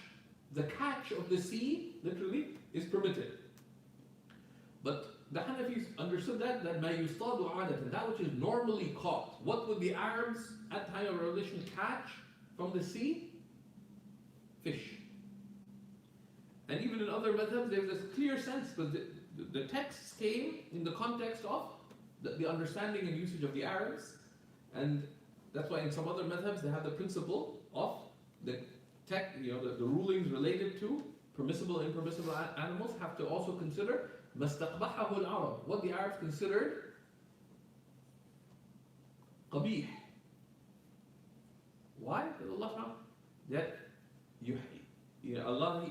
The catch of the sea, literally, is permitted. But the Hanafis understood that ma yustadu adatan, that which is normally caught. What would the Arabs at the time of revelation catch from the sea? Fish. And even in other madhabs, there's this clear sense, because the texts came in the context of the understanding and usage of the Arabs, and that's why in some other madhabs they have the principle of the rulings related to permissible and impermissible animals have to also consider مَسْتَقْبَحَهُ الْعَرَبِ, what the Arabs considered qabih. Why? Because Allah that Allah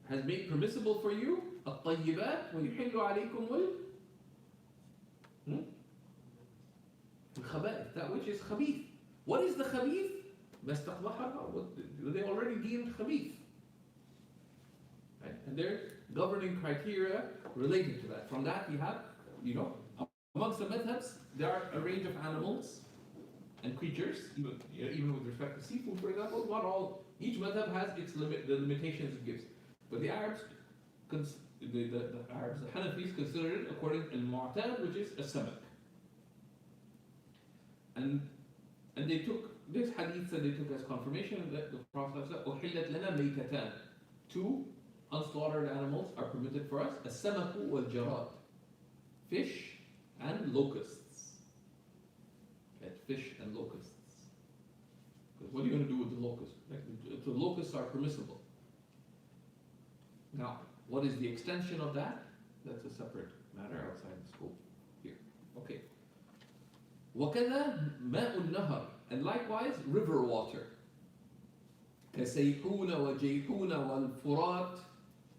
has made permissible for you الطيبات ويحل عليكم الخبائث, that which is khabith. What is the khabith? They already deemed khabith. Right? And there are governing criteria related to that. From that we have, Amongst the madhabs, there are a range of animals and creatures, even with respect to seafood, for example. Not all, each madhab has its the limitations it gives. But the Arabs, the Arabs, the Hanafis consider it according to al-Mu'tad, which is a samak. And they took this hadith that they took as confirmation that the Prophet said, "Uhillat lana maytatan." Two unslaughtered animals are permitted for us: as-samaku wal-jarad, fish and locusts. Okay, fish and locusts. Because what are you going to do with the locusts? The locusts are permissible. Now, what is the extension of that? That's a separate matter outside the scope here. Okay. وَكَذَا مَاءُ النَّهَرِ, and likewise river water. كَسَيْحُونَ وَجَيْحُونَ وَالْفُرَاتِ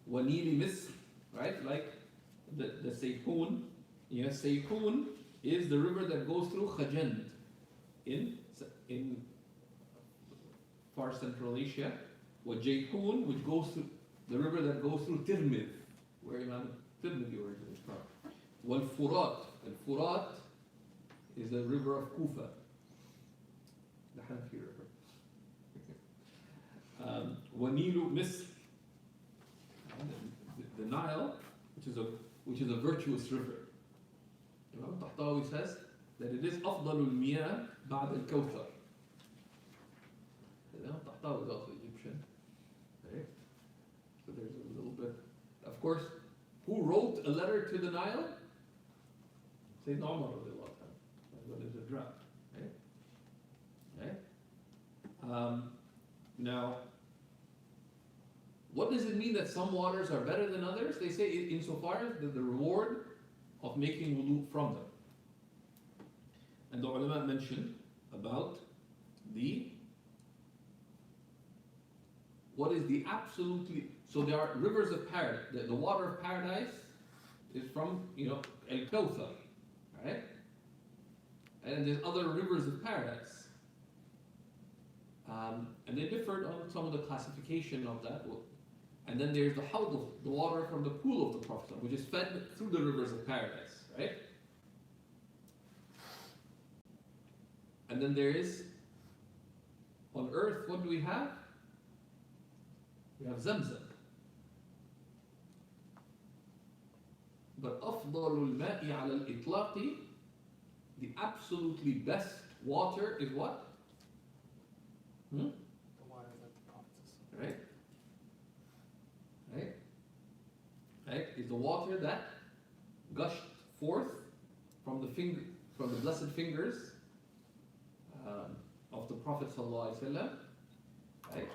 وَنِيلِ مِصْرِ. Right? Like the Sayhun. Yes, Sayhun is the river that goes through Khajand in far Central Asia. وَجَيْحُون, which goes through the river that goes through Tirmidh, where Imam Tirmidhi originates from. وَالْفُرَات, and Furat is the river of Kufa, the Hanafi river. وَنِيلُ مِصْرِ, the Nile, which is a virtuous river. Imam Tahtawi says that it is أفضل المياه بعد الكوثر. Imam Tahtawi is also Egyptian. Right? So there's a little bit. Of course, who wrote a letter to the Nile? Sayyidina Umar, when there's a drought. Right? Now, what does it mean that some waters are better than others? They say insofar as the reward of making wudu from them. And the ulama mentioned about what is the absolutely, so there are rivers of paradise. The water of paradise is from, al-Kawthar, right? And there's other rivers of paradise. And they differed on some of the classification of that. And then there's the hawd, the water from the pool of the Prophet, which is fed through the rivers of paradise, right? And then there is, on earth, what do we have? We have Zamzam. But أفضل الماء على الإطلاق, the absolutely best water is what? The water that the Prophet said. Right? Is the water that gushed forth from the blessed fingers of the Prophet sallallahu alaihi wasallam. Right?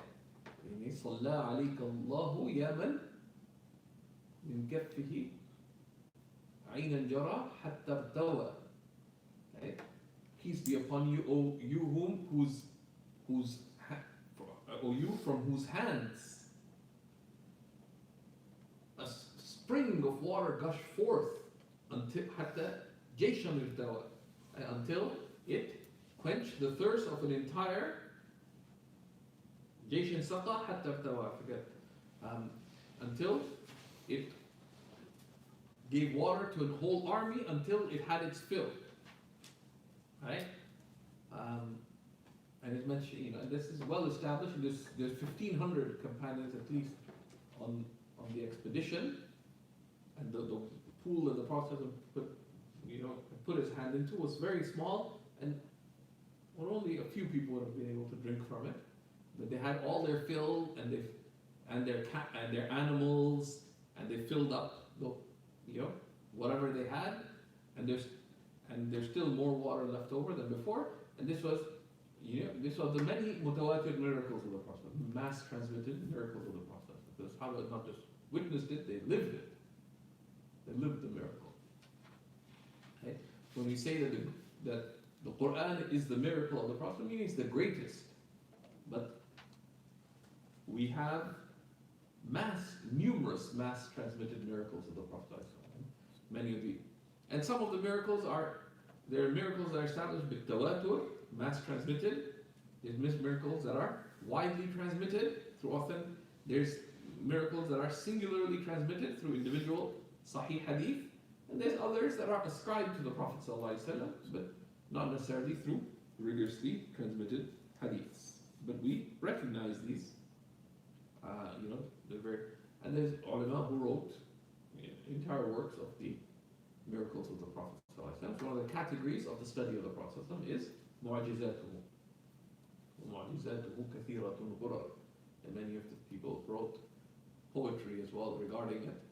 صلى عليك الله يا من من كفه عينا جرى حتى ارتوى. Peace be upon you, O you from whose hands a spring of water gushed forth until it quenched the thirst of an entire until it gave water to a whole army until it had its fill. Right? And it's mentioned, this is well established. There's 1,500 companions at least on the expedition, and the pool that the Prophet put his hand into was very small, and only a few people would have been able to drink from it. But they had all their fill, and their animals, and they filled up whatever they had, and there's still more water left over than before. And this was the many mutawatir miracles of the Prophet, mass transmitted miracles of the Prophet. The Sahaba not just witnessed it, they lived it. They lived the miracle. Okay? When we say that the Quran is the miracle of the Prophet, meaning it's the greatest. But we have numerous mass transmitted miracles of the Prophet. Many of these. And some of the miracles there are miracles that are established with tawatur, mass transmitted. There's miracles that are widely transmitted through authentic. There's miracles that are singularly transmitted through individual sahih hadith. And there's others that are ascribed to the Prophet ﷺ, but not necessarily through rigorously transmitted hadiths. But we recognize these, they're very, and there's ulama who wrote entire works of the miracles of the Prophet ﷺ. So one of the categories of the study of the Prophet ﷺ is mu'jizatuhu. Mu'jizatuhu kathiratun ghurar. And many of the people wrote poetry as well regarding it.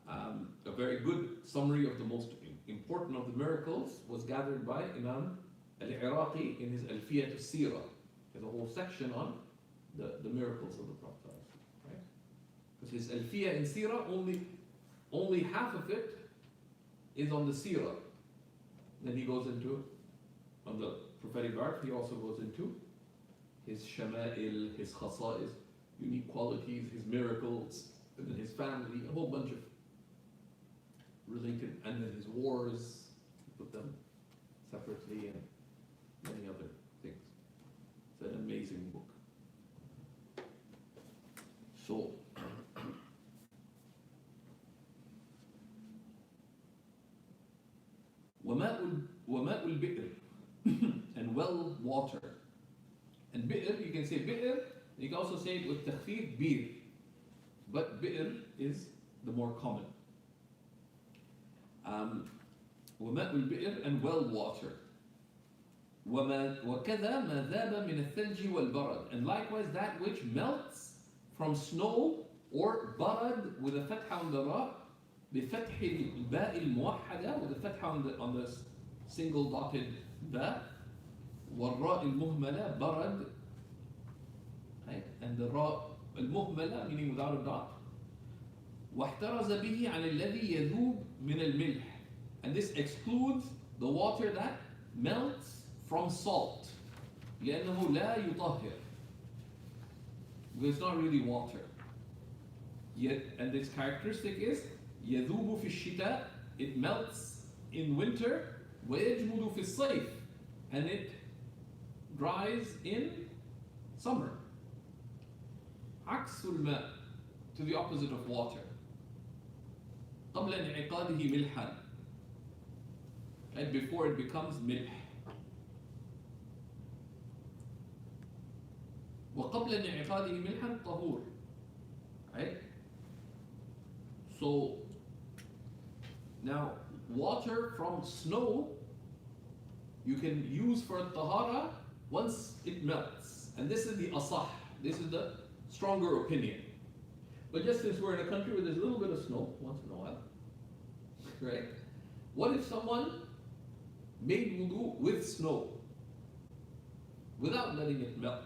A very good summary of the most important of the miracles was gathered by Imam al-Iraqi in his al-Fiyat al-Sira. There's a whole section on the miracles of the Prophet, right? Because his al-Fiyat in Sira, only half of it is on the Sira. Then he goes into, on the prophetic art, he also goes into his shama'il, his khasa'is, unique qualities, his miracles, and then his family, a whole bunch of related, and then his wars, he put them separately, and many other things. It's an amazing book. So, وَمَاءُ الْبِئْرِ and well water. And bi'r, you can say bi'r, you can also say it with takhfif, bir. But bi'r is the more common. وَمَاءُ الْبِئْرِ and well water. وَكَذَا مَا ذَابَ مِنَ الثَّلْجِ وَالْبَرَدِ and likewise that which melts from snow or barad with a fatha on the ra, بفتح الباء الموحدة with a fatha on the single dotted ba, والراء المهملة barad, right? And the ra المهملة meaning without a dot. واحترز به عن الذي يذوب من الملح and this excludes the water that melts from salt لأنه لا يطهر because it's not really water. Yet, and its characteristic is يذوب في الشتاء, it melts in winter, ويجمد في الصيف, and it dries in summer. عكس الماء, to the opposite of water. قبل انعقاده ملحا, and before it becomes milh. وقبل انعقاده ملحا طهور, right? So now water from snow you can use for tahara once it melts, and this is the asah, this is the stronger opinion. But just since we're in a country where there's a little bit of snow once in a while, right? What if someone made wudu with snow without letting it melt?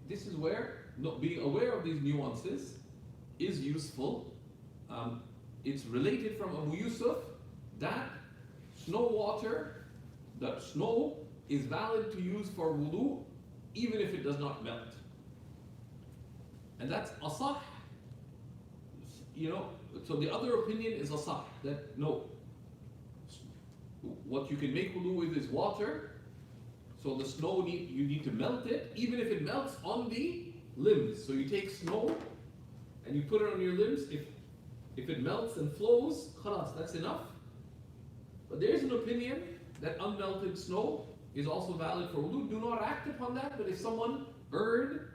This is where being aware of these nuances is useful. It's related from Abu Yusuf that snow water, that snow is valid to use for wudu even if it does not melt. And that's asah. So the other opinion is asah, that no, what you can make wudu with is water. So the snow you need to melt it, even if it melts on the limbs. So you take snow and you put it on your limbs. If it melts and flows, khalas, that's enough. But there's an opinion that unmelted snow is also valid for wudu. Do not act upon that. But if someone erred,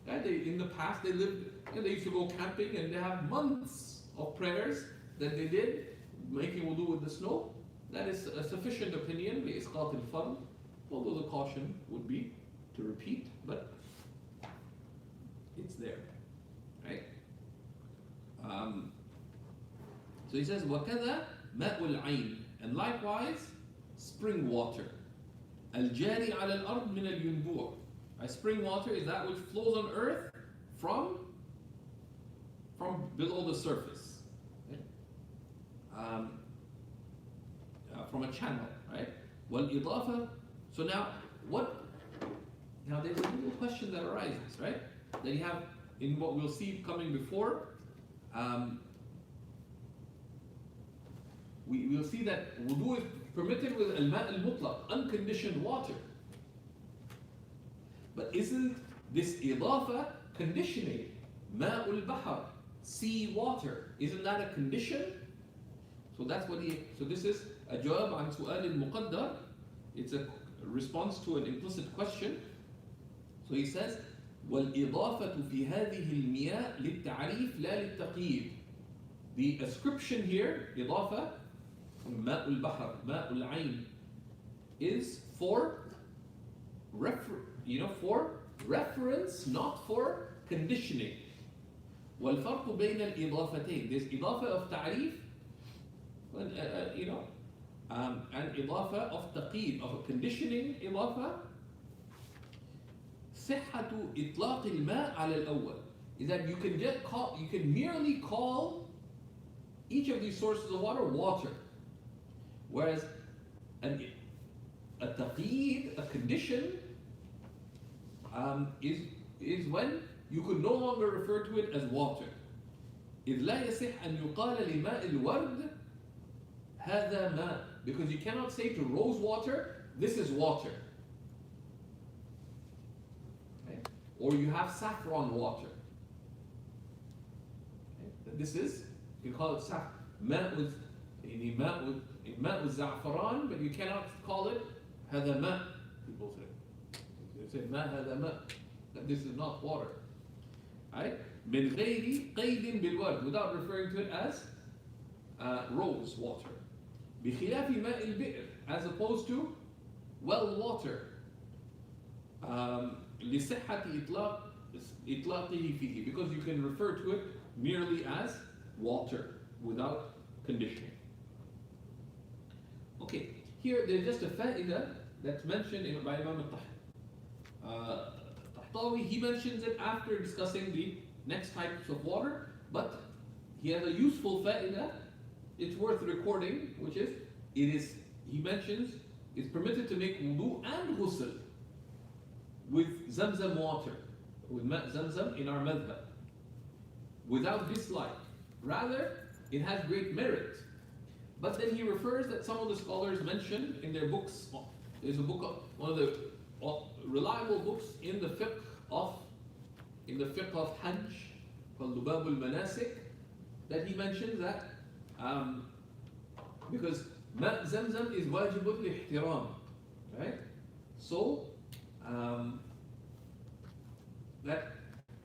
in the past they lived, they used to go camping and they have months of prayers that they did making wudu with the snow. That is a sufficient opinion. لإسقاط الفرض. Although the caution would be to repeat, but it's there, right? So he says, وَكَذَا مَاءُ الْعَيْنِ and likewise, spring water. الْجَارِ عَلَى الْأَرْضِ مِنَ الْيُنْبُوعِ spring water is that which flows on earth from below the surface, okay? From a channel, right? وَالْإِضَافَةِ so now there's a little question that arises, right? That you have in what we'll see coming before. We'll see that wudu is permitted with al-ma' al-mutlaq, unconditioned water. But isn't this idafa conditioning? Ma'ul bahar, sea water. Isn't that a condition? So that's what so this is a jawab عن سؤال المقدر. It's a response to an implicit question. So he says, والإضافة في هذه المياه للتعريف لا للتقييد. The ascription here, إضافة, ماء البحر, ماء العين, is for for reference, not for conditioning. والفرق بين الإضافتين. There's إضافة of تعريف, and إضافة of تقييد, of a conditioning إضافة. صحة إطلاق الماء على الأول is that you can merely call each of these sources of water, whereas a taqeed, a condition, is when you could no longer refer to it as water. إذ لا يصح أن يقال لماء الورد هذا ماء, because you cannot say to rose water, this is water. Okay? Or you have saffron water. Okay? This is, you call it ماء with za'faran, but you cannot call it هذا ماء. People say, they say ماء هذا ماء. That this is not water. Right? من غير قيد بالورد, without referring to it as rose water. بخلاف ماء البئر, as opposed to well water. لصحة إطلاقه فيه, because you can refer to it merely as water without conditioning. Okay, here there's just a fa'idah that's mentioned by Imam al-Tahtawi. He mentions it after discussing the next types of water, but he has a useful fa'idah. It's worth recording, which is, he mentions, it's permitted to make wudu and ghusl with zamzam water, with zamzam in our madhab, without dislike. Rather, it has great merit. But then he refers that some of the scholars mention in their books, there's a book of, one of the reliable books in the fiqh of Hajj, called Lubab al-Manasik, that he mentions that because ma' zamzam is wajibun li-ihtiram, right? So that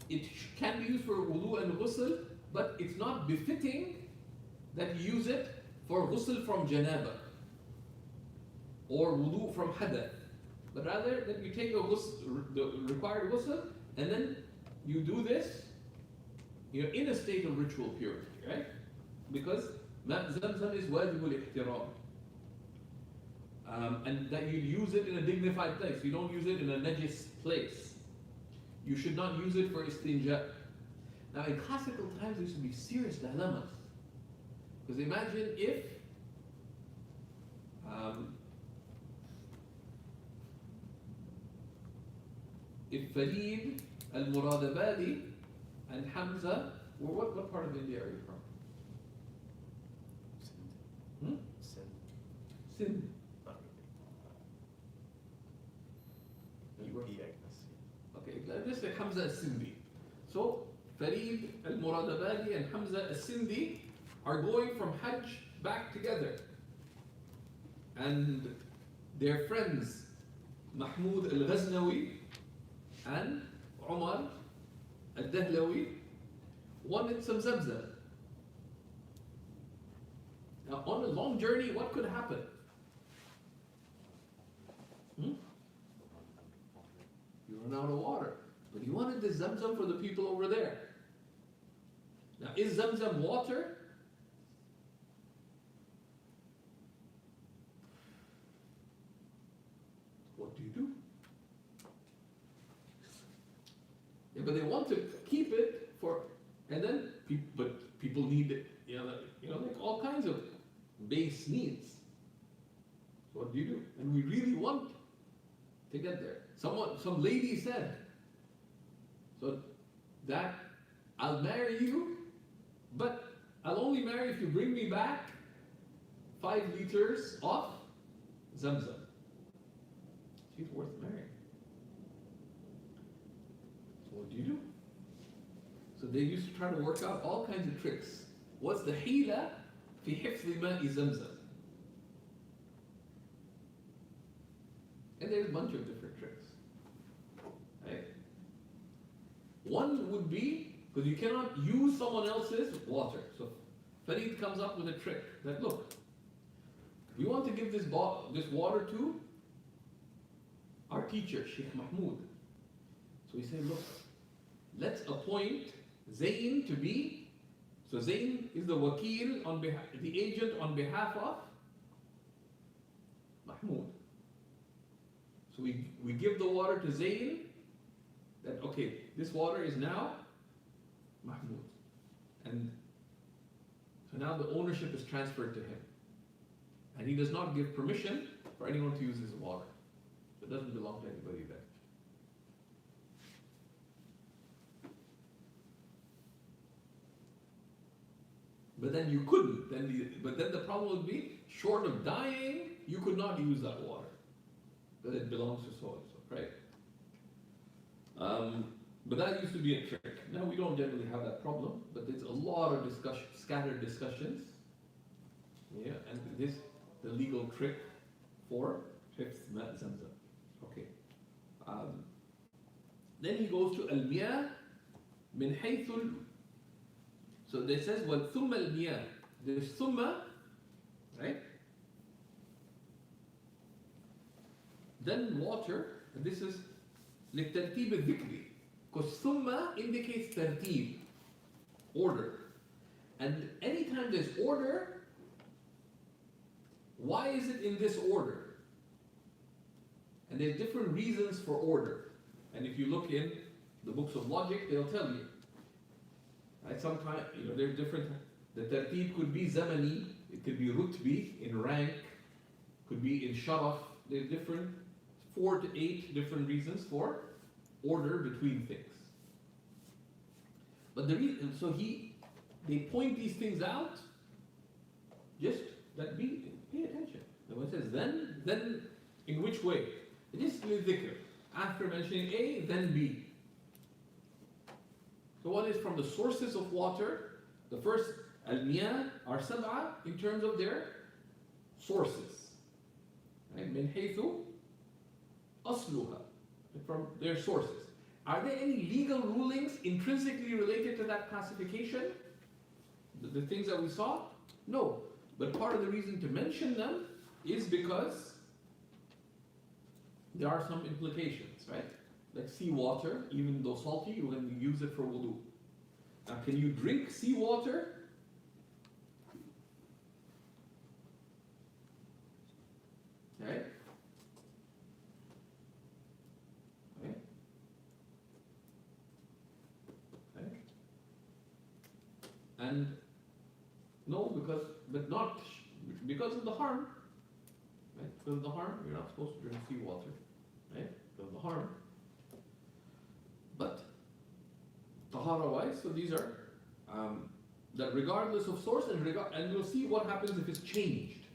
it can be used for wudu and ghusl, but it's not befitting that you use it for ghusl from janaba or wudu from hadath, but rather that you take the required ghusl and then you do this, you're in a state of ritual purity, right? Because ma' zamzam is wajibul ihtiram. And that you use it in a dignified place. You don't use it in a najis place. You should not use it for istinja. Now in classical times there used to be serious dilemmas. Because imagine if Farid al-Muradabadi and Hamza, what part of India are you from? Sindh. Not really. UP, I guess. Okay, let's say Hamza al-Sindhi. So Farid al-Muradabadi and Hamza al-Sindhi are going from Hajj back together. And their friends Mahmoud al-Ghaznawi and Umar al-Dahlawi wanted some zamzam. Now on a long journey, what could happen? You run out of water. But he wanted this zamzam for the people over there. Now is zamzam water? What do you do? Yeah, but they want to keep it for, and then people need it, like all kinds of base needs. So what do you do? And we really want to get there. Some lady said, so that I'll marry you, but I'll only marry if you bring me back 5 liters of zamzam. She's worth marrying. So what do you do? So So they used to try to work out all kinds of tricks. What's the hila في حفظ ماء زمزم? And there's a bunch of different tricks. Right? One would be, because you cannot use someone else's water. So Farid comes up with a trick that, look, we want to give this water to our teacher, Sheikh Mahmoud. So we say, look, let's appoint Zayn to be, so Zayn is the wakil on behalf, the agent on behalf of Mahmoud. So we give the water to Zayn, that okay, this water is now Mahmoud. And so now the ownership is transferred to him. And he does not give permission for anyone to use his water. So it doesn't belong to anybody there. But then you couldn't. But then the problem would be, short of dying, you could not use that water. Because it belongs to so and so, right? But that used to be a trick. Now we don't generally have that problem, but there's a lot of scattered discussions. Yeah, and this the legal trick for حفظ ماء زمزم. Okay. Then he goes to al-miyah min haythul. So they says, well, thumma al-miyah. There's thumma, right? Then water, and this is للترتيب الذكري. Because thumma indicates tartib, order. And anytime there's order, why is it in this order? And there's different reasons for order. And if you look in the books of logic, they'll tell you. Right? Sometimes, there's different, the tartib could be zamani, it could be rutbi, in rank, could be in sharaf. There's different, 4 to 8 different reasons for order between things. But the reason, so they point these things out, just that pay attention. The one says, then in which way? Just dhikr. After mentioning A, then B. So one is from the sources of water. The first, al-miyah, are sab'a, in terms of their sources. Right? Min haythu asluha, from their sources. Are there any legal rulings intrinsically related to that classification? The things that we saw? No. But part of the reason to mention them is because there are some implications, right? Like seawater, even though salty, you can use it for wudu. Now, can you drink seawater? Right? Right? Right? And no, because of the harm. Right? Because of the harm, you're not supposed to drink seawater. Right? Because of the harm. But tahara wise, so these are that regardless of source, and you'll see what happens if it's changed.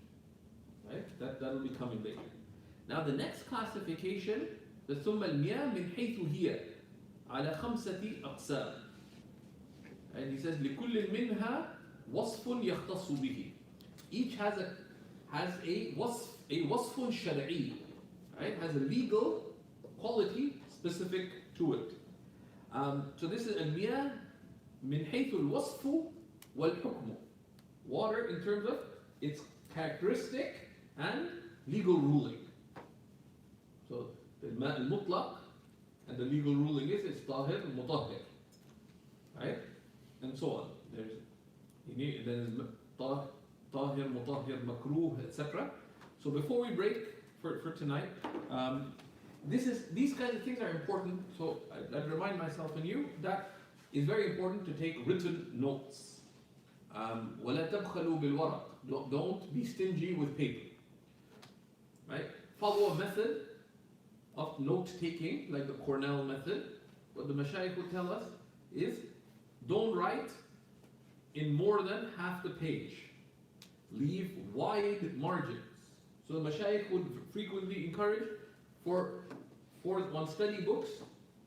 Right? That'll be coming later. Now the next classification, the ثم المياه من حيث هي على 5 أقسام. And he says لكل منها وصف يختص به. Each has a وصف شرعي, right? Has a legal quality specific to it. So this is المياه من حيث الوصف والحكم. Water in terms of its characteristic and legal ruling. So the الماء المطلق, and the legal ruling is it's طاهر مطهر, right? And so on. There's طاهر مطهر مكروه, etc. So before we break for tonight, these kinds of things are important. So I remind myself and you that it's very important to take written notes. ولا تبخلوا بالورق. Don't be stingy with paper. Right? Follow a method of note taking, like the Cornell method. What the Mashayikh would tell us is, don't write in more than half the page. Leave wide margins. So the Mashayikh would frequently encourage, for on study books,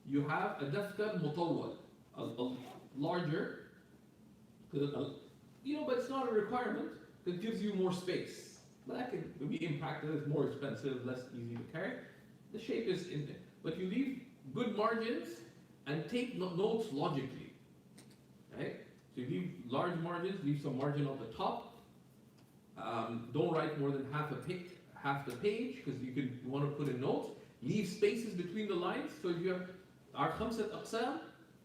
you have a daftar mutawwal, larger, but it's not a requirement. It gives you more space. But that can be impacted. It's more expensive, less easy to carry. The shape is in there. But you leave good margins and take notes logically. Right? So you leave large margins, leave some margin on the top. Don't write more than half the page, because you want to put in notes. Leave spaces between the lines. So if you have our khamsat aqsam,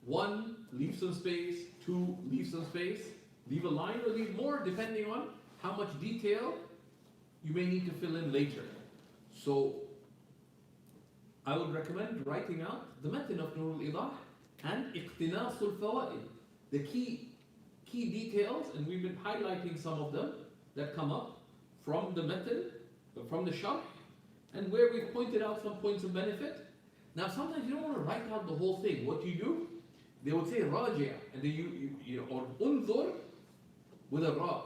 1, leave some space, 2, leave some space, leave a line or leave more depending on how much detail you may need to fill in later. So I would recommend writing out the matan of Nur al-Idah and iqtinas al-fawaid, the key details, and we've been highlighting some of them that come up from the matan, from the sharh, and where we pointed out some points of benefit. Now sometimes you don't want to write out the whole thing. What do you do? They would say raji', and then you or unzur with a ra.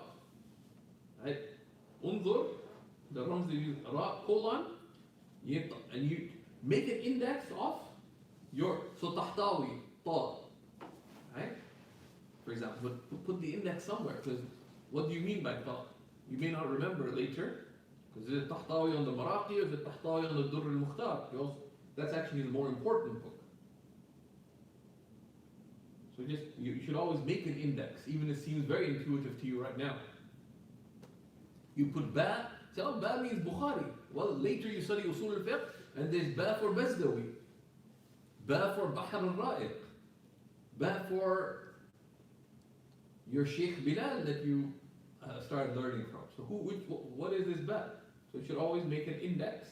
Right? Unzur, the Rams they use ra colon, and you make an index of your tahtawi, ta. Right? For example, but put the index somewhere, because what do you mean by ta? You may not remember later, because is it tahtawi on the Maraqi or is it tahtawi on the Durr al-Mukhtar? That's actually the more important book. So you should always make an index, even if it seems very intuitive to you right now. You put ba, say, oh, ba means Bukhari. Well, later you study Usul al-Fiqh, and there's ba for Bazdawi, ba for Bahr al-Ra'iq, ba for your Sheikh Bilal that you started learning from. So what is this ba? So you should always make an index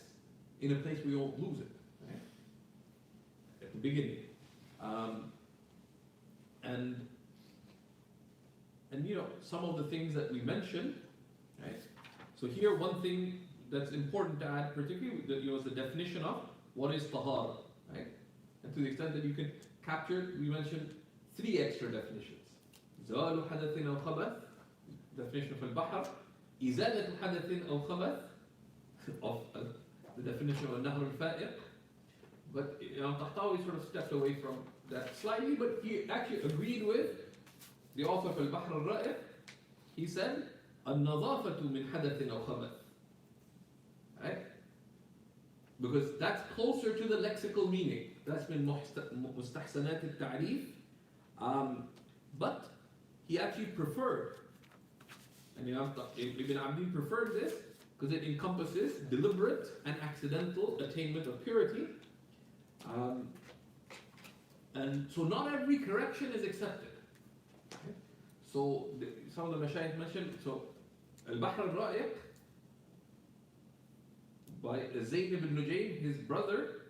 in a place where you won't lose it, right? At the beginning. And some of the things that we mentioned, right? So here one thing that's important to add particularly is the definition of what is tahara, right? And to the extent that you can capture it, we mentioned 3 extra definitions. زوال حدث أو خبث, definition of al-bahr, إزالة حدث أو خبث, of the definition of al-nahr al-fa'iq. But Tahtawi sort of stepped away from that slightly, but he actually agreed with the author of al-Bahr al-Ra'iq. He said, النظافة من حدث أو خبث. Right? Because that's closer to the lexical meaning. That's been mustahsanat al-ta'rif. But he actually preferred, and Ibn Abdin preferred this because it encompasses deliberate and accidental attainment of purity. And so not every correction is accepted. Okay? So some of the mashayikh mentioned, so al-Bahr al-Ra'iq by Zayd ibn Nujaym, his brother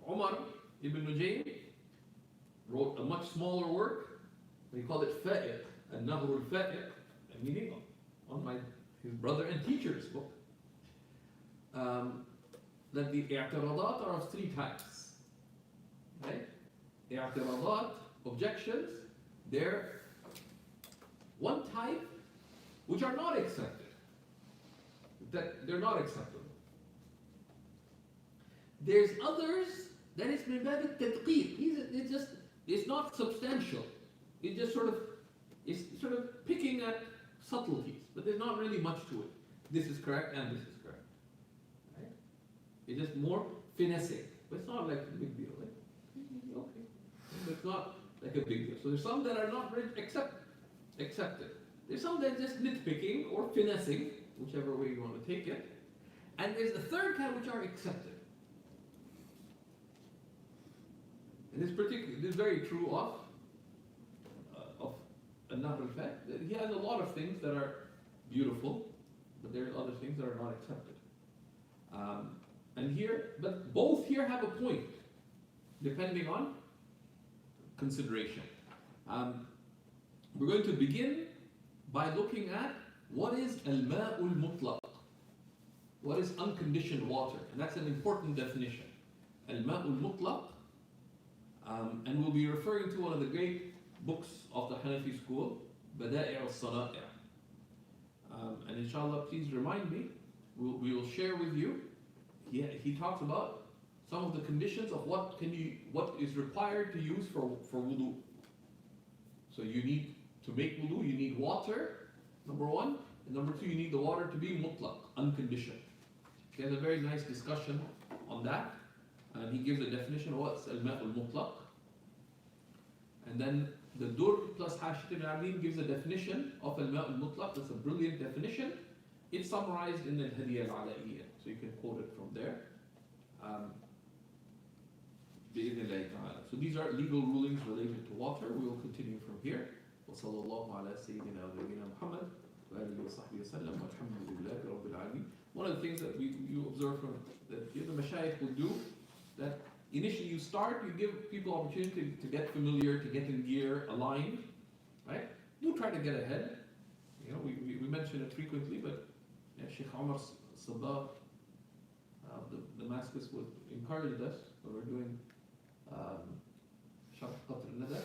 Umar ibn Nujaym wrote a much smaller work. He called it Fa'iq, al-Nahr al-Fa'iq, meaning on his brother and teacher's book. That the i'tiradat are of 3 types. Right? I'tiradat, objections, they're one type which are not accepted. That they're not acceptable. There's others that it's min bab al-tadqiq. It's not substantial. It's sort of picking at subtleties, but there's not really much to it. This is correct and this is correct. Right? It's just more finessing, but it's not like a big deal. Right? Okay, it's not like a big deal. So there's some that are not really accepted. There's some that are just nitpicking or finessing, whichever way you want to take it. And there's the third kind which are accepted. And this is very true of al-Nahr al-Fa'iq. He has a lot of things that are beautiful, but there's other things that are not accepted. But both here have a point, depending on consideration. We're going to begin by looking at what is al-ma'ul mutlaq, what is unconditioned water, and that's an important definition. Al-ma'ul mutlaq, and we'll be referring to one of the great books of the Hanafi school, Bada'i' al-Sana'i'. And inshallah, please remind me, we will share with you. He talks about some of the conditions of what is required to use for wudu. So you need, to make wudu, you need water, number one. And number two, you need the water to be mutlaq, unconditioned. He has a very nice discussion on that. And he gives a definition of what's al-ma' al-mutlaq. And then the Dur plus Hashit al-Abin gives a definition of al-ma' al-mutlaq. That's a brilliant definition. It's summarized in the Hadiyah al-Ala'iyya. So you can quote it from there. So these are legal rulings related to water. We will continue from here. وصلى الله على سيدنا ونبينا محمد وآله وصحبه وسلم والحمد لله رب العالمين. One of the things that you observe from that the mashayikh will do, that initially you start, you give people opportunity to get familiar, to get in gear, aligned, right? Do try to get ahead. You know, we mention it frequently, but Sheikh Omar Sabah, the Damascus, would encourage us when we're doing Sharh Qatr al-Nada,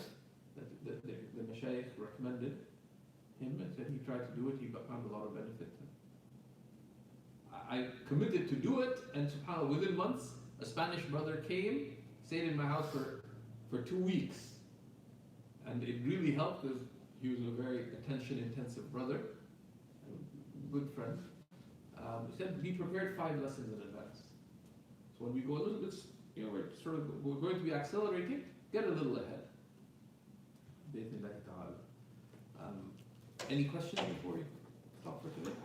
that the Mashayikh recommended him and said he tried to do it, he found a lot of benefit. I committed to do it, and subhanAllah, within months, a Spanish brother came, stayed in my house for 2 weeks. And it really helped because he was a very attention-intensive brother, a good friend. He said, be prepared 5 lessons in advance. So when we go a little bit, we're going to be accelerating, get a little ahead. Any questions before we stop for today?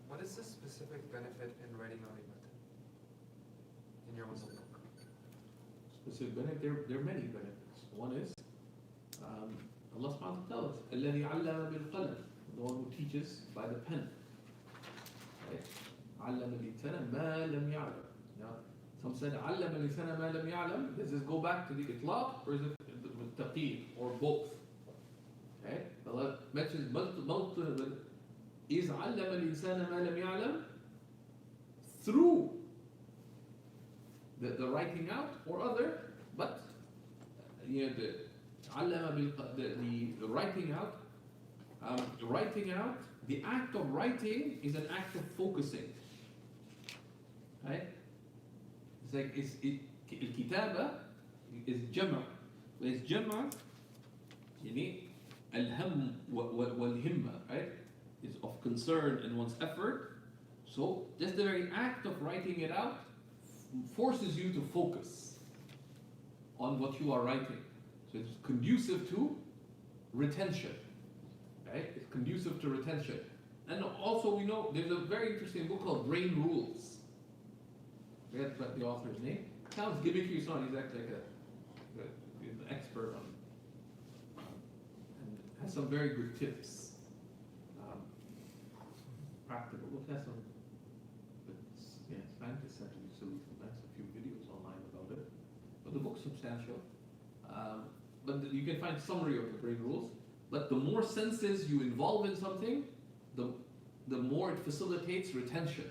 What is the specific benefit in writing on Ibn in your Muslim book? Specific benefit? There are many benefits. One is Allah subhanahu wa ta'ala tells us, الَّذِي عَلَّمَ بِالْقَلَمِ, the one who teaches by the pen. Right? عَلَّمَ الْإِنسَانَ مَا لَمْ يَعْلَمْ. Now, some said عَلَّمَ الْإِنسَانَ مَا لَمْ يَعْلَمْ. Does this go back to the itlaq or is it with taqeed or both? Okay? Allah mentions multiple. Is عَلَّمَ الْإِنسَانَ مَا لَمْ يَعْلَمْ through the writing out or other, but the writing out, the act of writing is an act of focusing. Right? It's like الكتابة is جمع. It's جمع يعني الهم والهمة, right? Is of concern and one's effort. So just the very act of writing it out forces you to focus on what you are writing. So it's conducive to retention. Right? It's conducive to retention. And also we know there's a very interesting book called Brain Rules. I forget the author's name. Sounds gimmicky, it's not exactly like an expert on and has some very good tips. Practical. Look at some, scientists have to be silly sometimes. A few videos online about it, but the book's substantial. But you can find a summary of the brain rules. But the more senses you involve in something, the more it facilitates retention.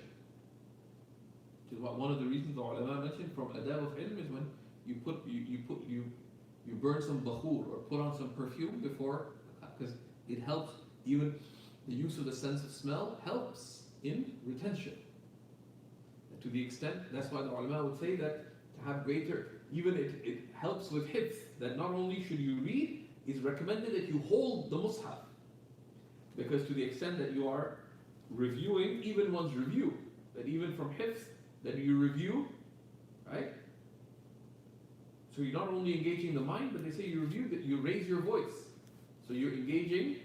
Which is what one of the reasons the ulama mentioned from adab of ilm is when you burn some bakhur or put on some perfume before, because it helps. Even the use of the sense of smell helps in retention. And to the extent, that's why the ulama would say that to have greater, even it helps with hifz, that not only should you read, it's recommended that you hold the mushaf. Because to the extent that you are reviewing, even one's review, that even from hifz, that you review, right? So you're not only engaging the mind, but they say you review, that you raise your voice. So you're engaging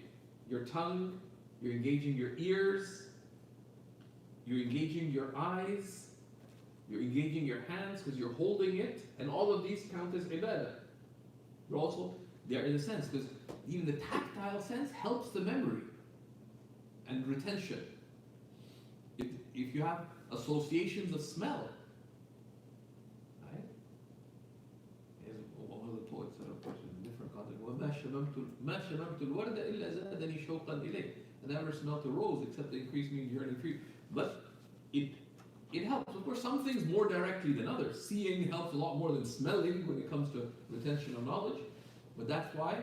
your tongue, you're engaging your ears, you're engaging your eyes, you're engaging your hands because you're holding it, and all of these count as ibadah. But also, they are in a sense, because even the tactile sense helps the memory and retention. If you have associations of smell, right? As one of the poets said, of course, in different context, وَمَا شَمَمْتُ الْوَرْدَ إِلَّا زَادَنِي شَوْقًا إِلَيْهِ. I never smelled a rose except to increase me yearning for you. But it helps. Of course, some things more directly than others. Seeing helps a lot more than smelling when it comes to retention of knowledge. But that's why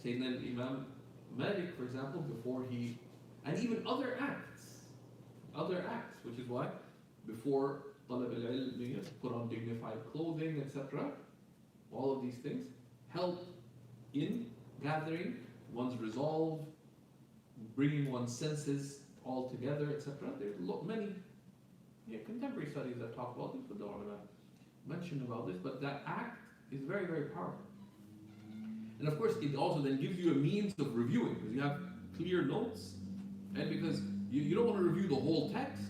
Sayyidina Imam Malik, for example, before he, and even other acts, which is why before talab al-ilm, put on dignified clothing, etc., all of these things, help in gathering one's resolve, bringing one's senses all together, etc. There's many contemporary studies that talk about this, but don't want to mention about this. But that act is very, very powerful. And of course, it also then gives you a means of reviewing, because you have clear notes, and because you don't want to review the whole text,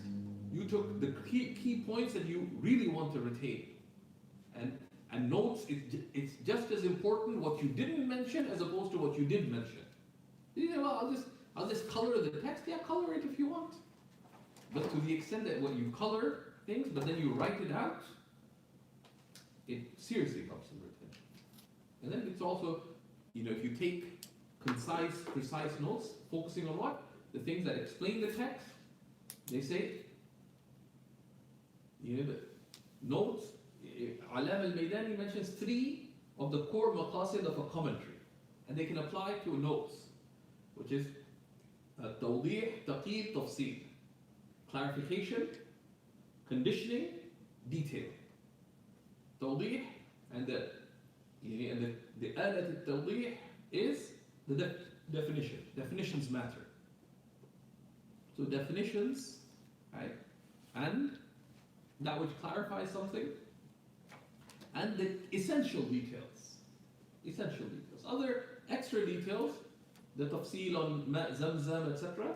you took the key points that you really want to retain. And notes, it's just as important what you didn't mention as opposed to what you did mention. You know, well, I'll just color the text. Yeah, color it if you want. But to the extent that when you color things, but then you write it out, it seriously helps in retention. And then it's also, if you take concise, precise notes, focusing on what? The things that explain the text, they say, the notes, Alam al-Maydani mentions 3 of the core maqasid of a commentary, and they can apply to notes, which is tawdih, taqid, tafsil, clarification, conditioning, detail. Tawdih, and the alat al-tawdih is the definition. Definitions matter. So definitions, right, and that which clarifies something, and the essential details. Essential details. Other extra details, the tafsil on ma' zamzam, etc.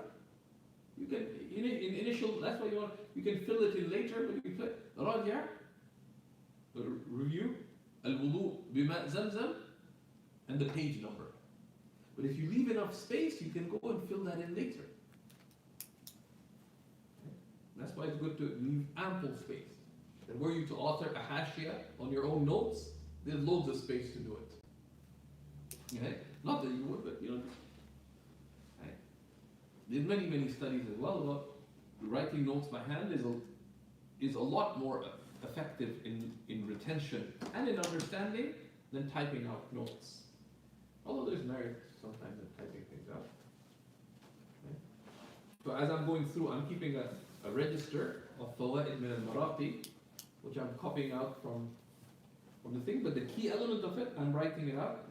You can in initial. That's why you can fill it in later. But you click raja, review, al-wudu bima' zamzam, and the page number. But if you leave enough space, you can go and fill that in later. That's why it's good to leave ample space. And were you to author a hashia on your own notes, there's loads of space to do it. Okay? Not that you would, but right? There's many studies as well about writing notes by hand is a lot more effective in retention and in understanding than typing out notes. Although there's merit sometimes in typing things out. Okay? So as I'm going through, I'm keeping a register of fawaid min al-Maraqi, which I'm copying out from the thing, but the key element of it, I'm writing it out.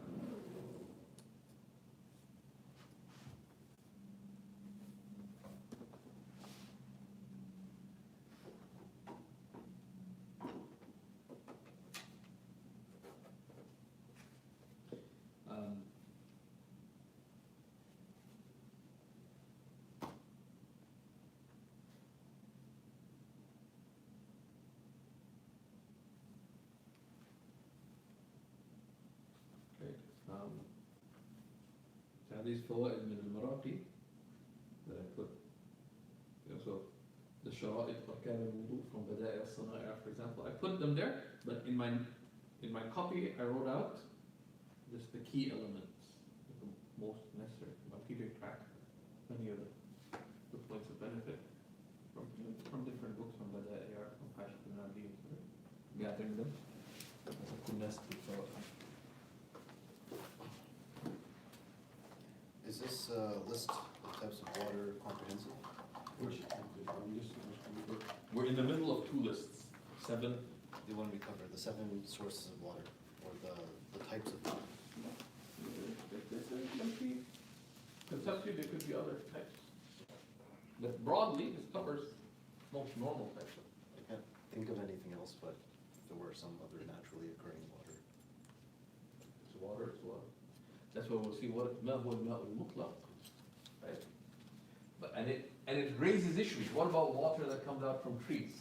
These fawaid min al-Maraqi that I put, so the shara'it arkan al-wudu from Bada'i al-Sana'i', for example, I put them there, but in my copy I wrote out just the key elements, the most necessary. I'm keeping track of many of the points of benefit from different books, from Bada'i or from Hashim and Adi, gathering them as a kunnas before. Is this list of types of water comprehensive? We're in the middle of 2 lists. 7. The one we covered, the 7 sources of water, or the types of water. Conceptually, there could be other types. But broadly, this covers most normal types. I can't think of anything else, but if there were some other naturally occurring water. It's water, it's water. That's why we'll see what ma huwa al-ma'u al-mutlaq, right? But and it raises issues. What about water that comes out from trees?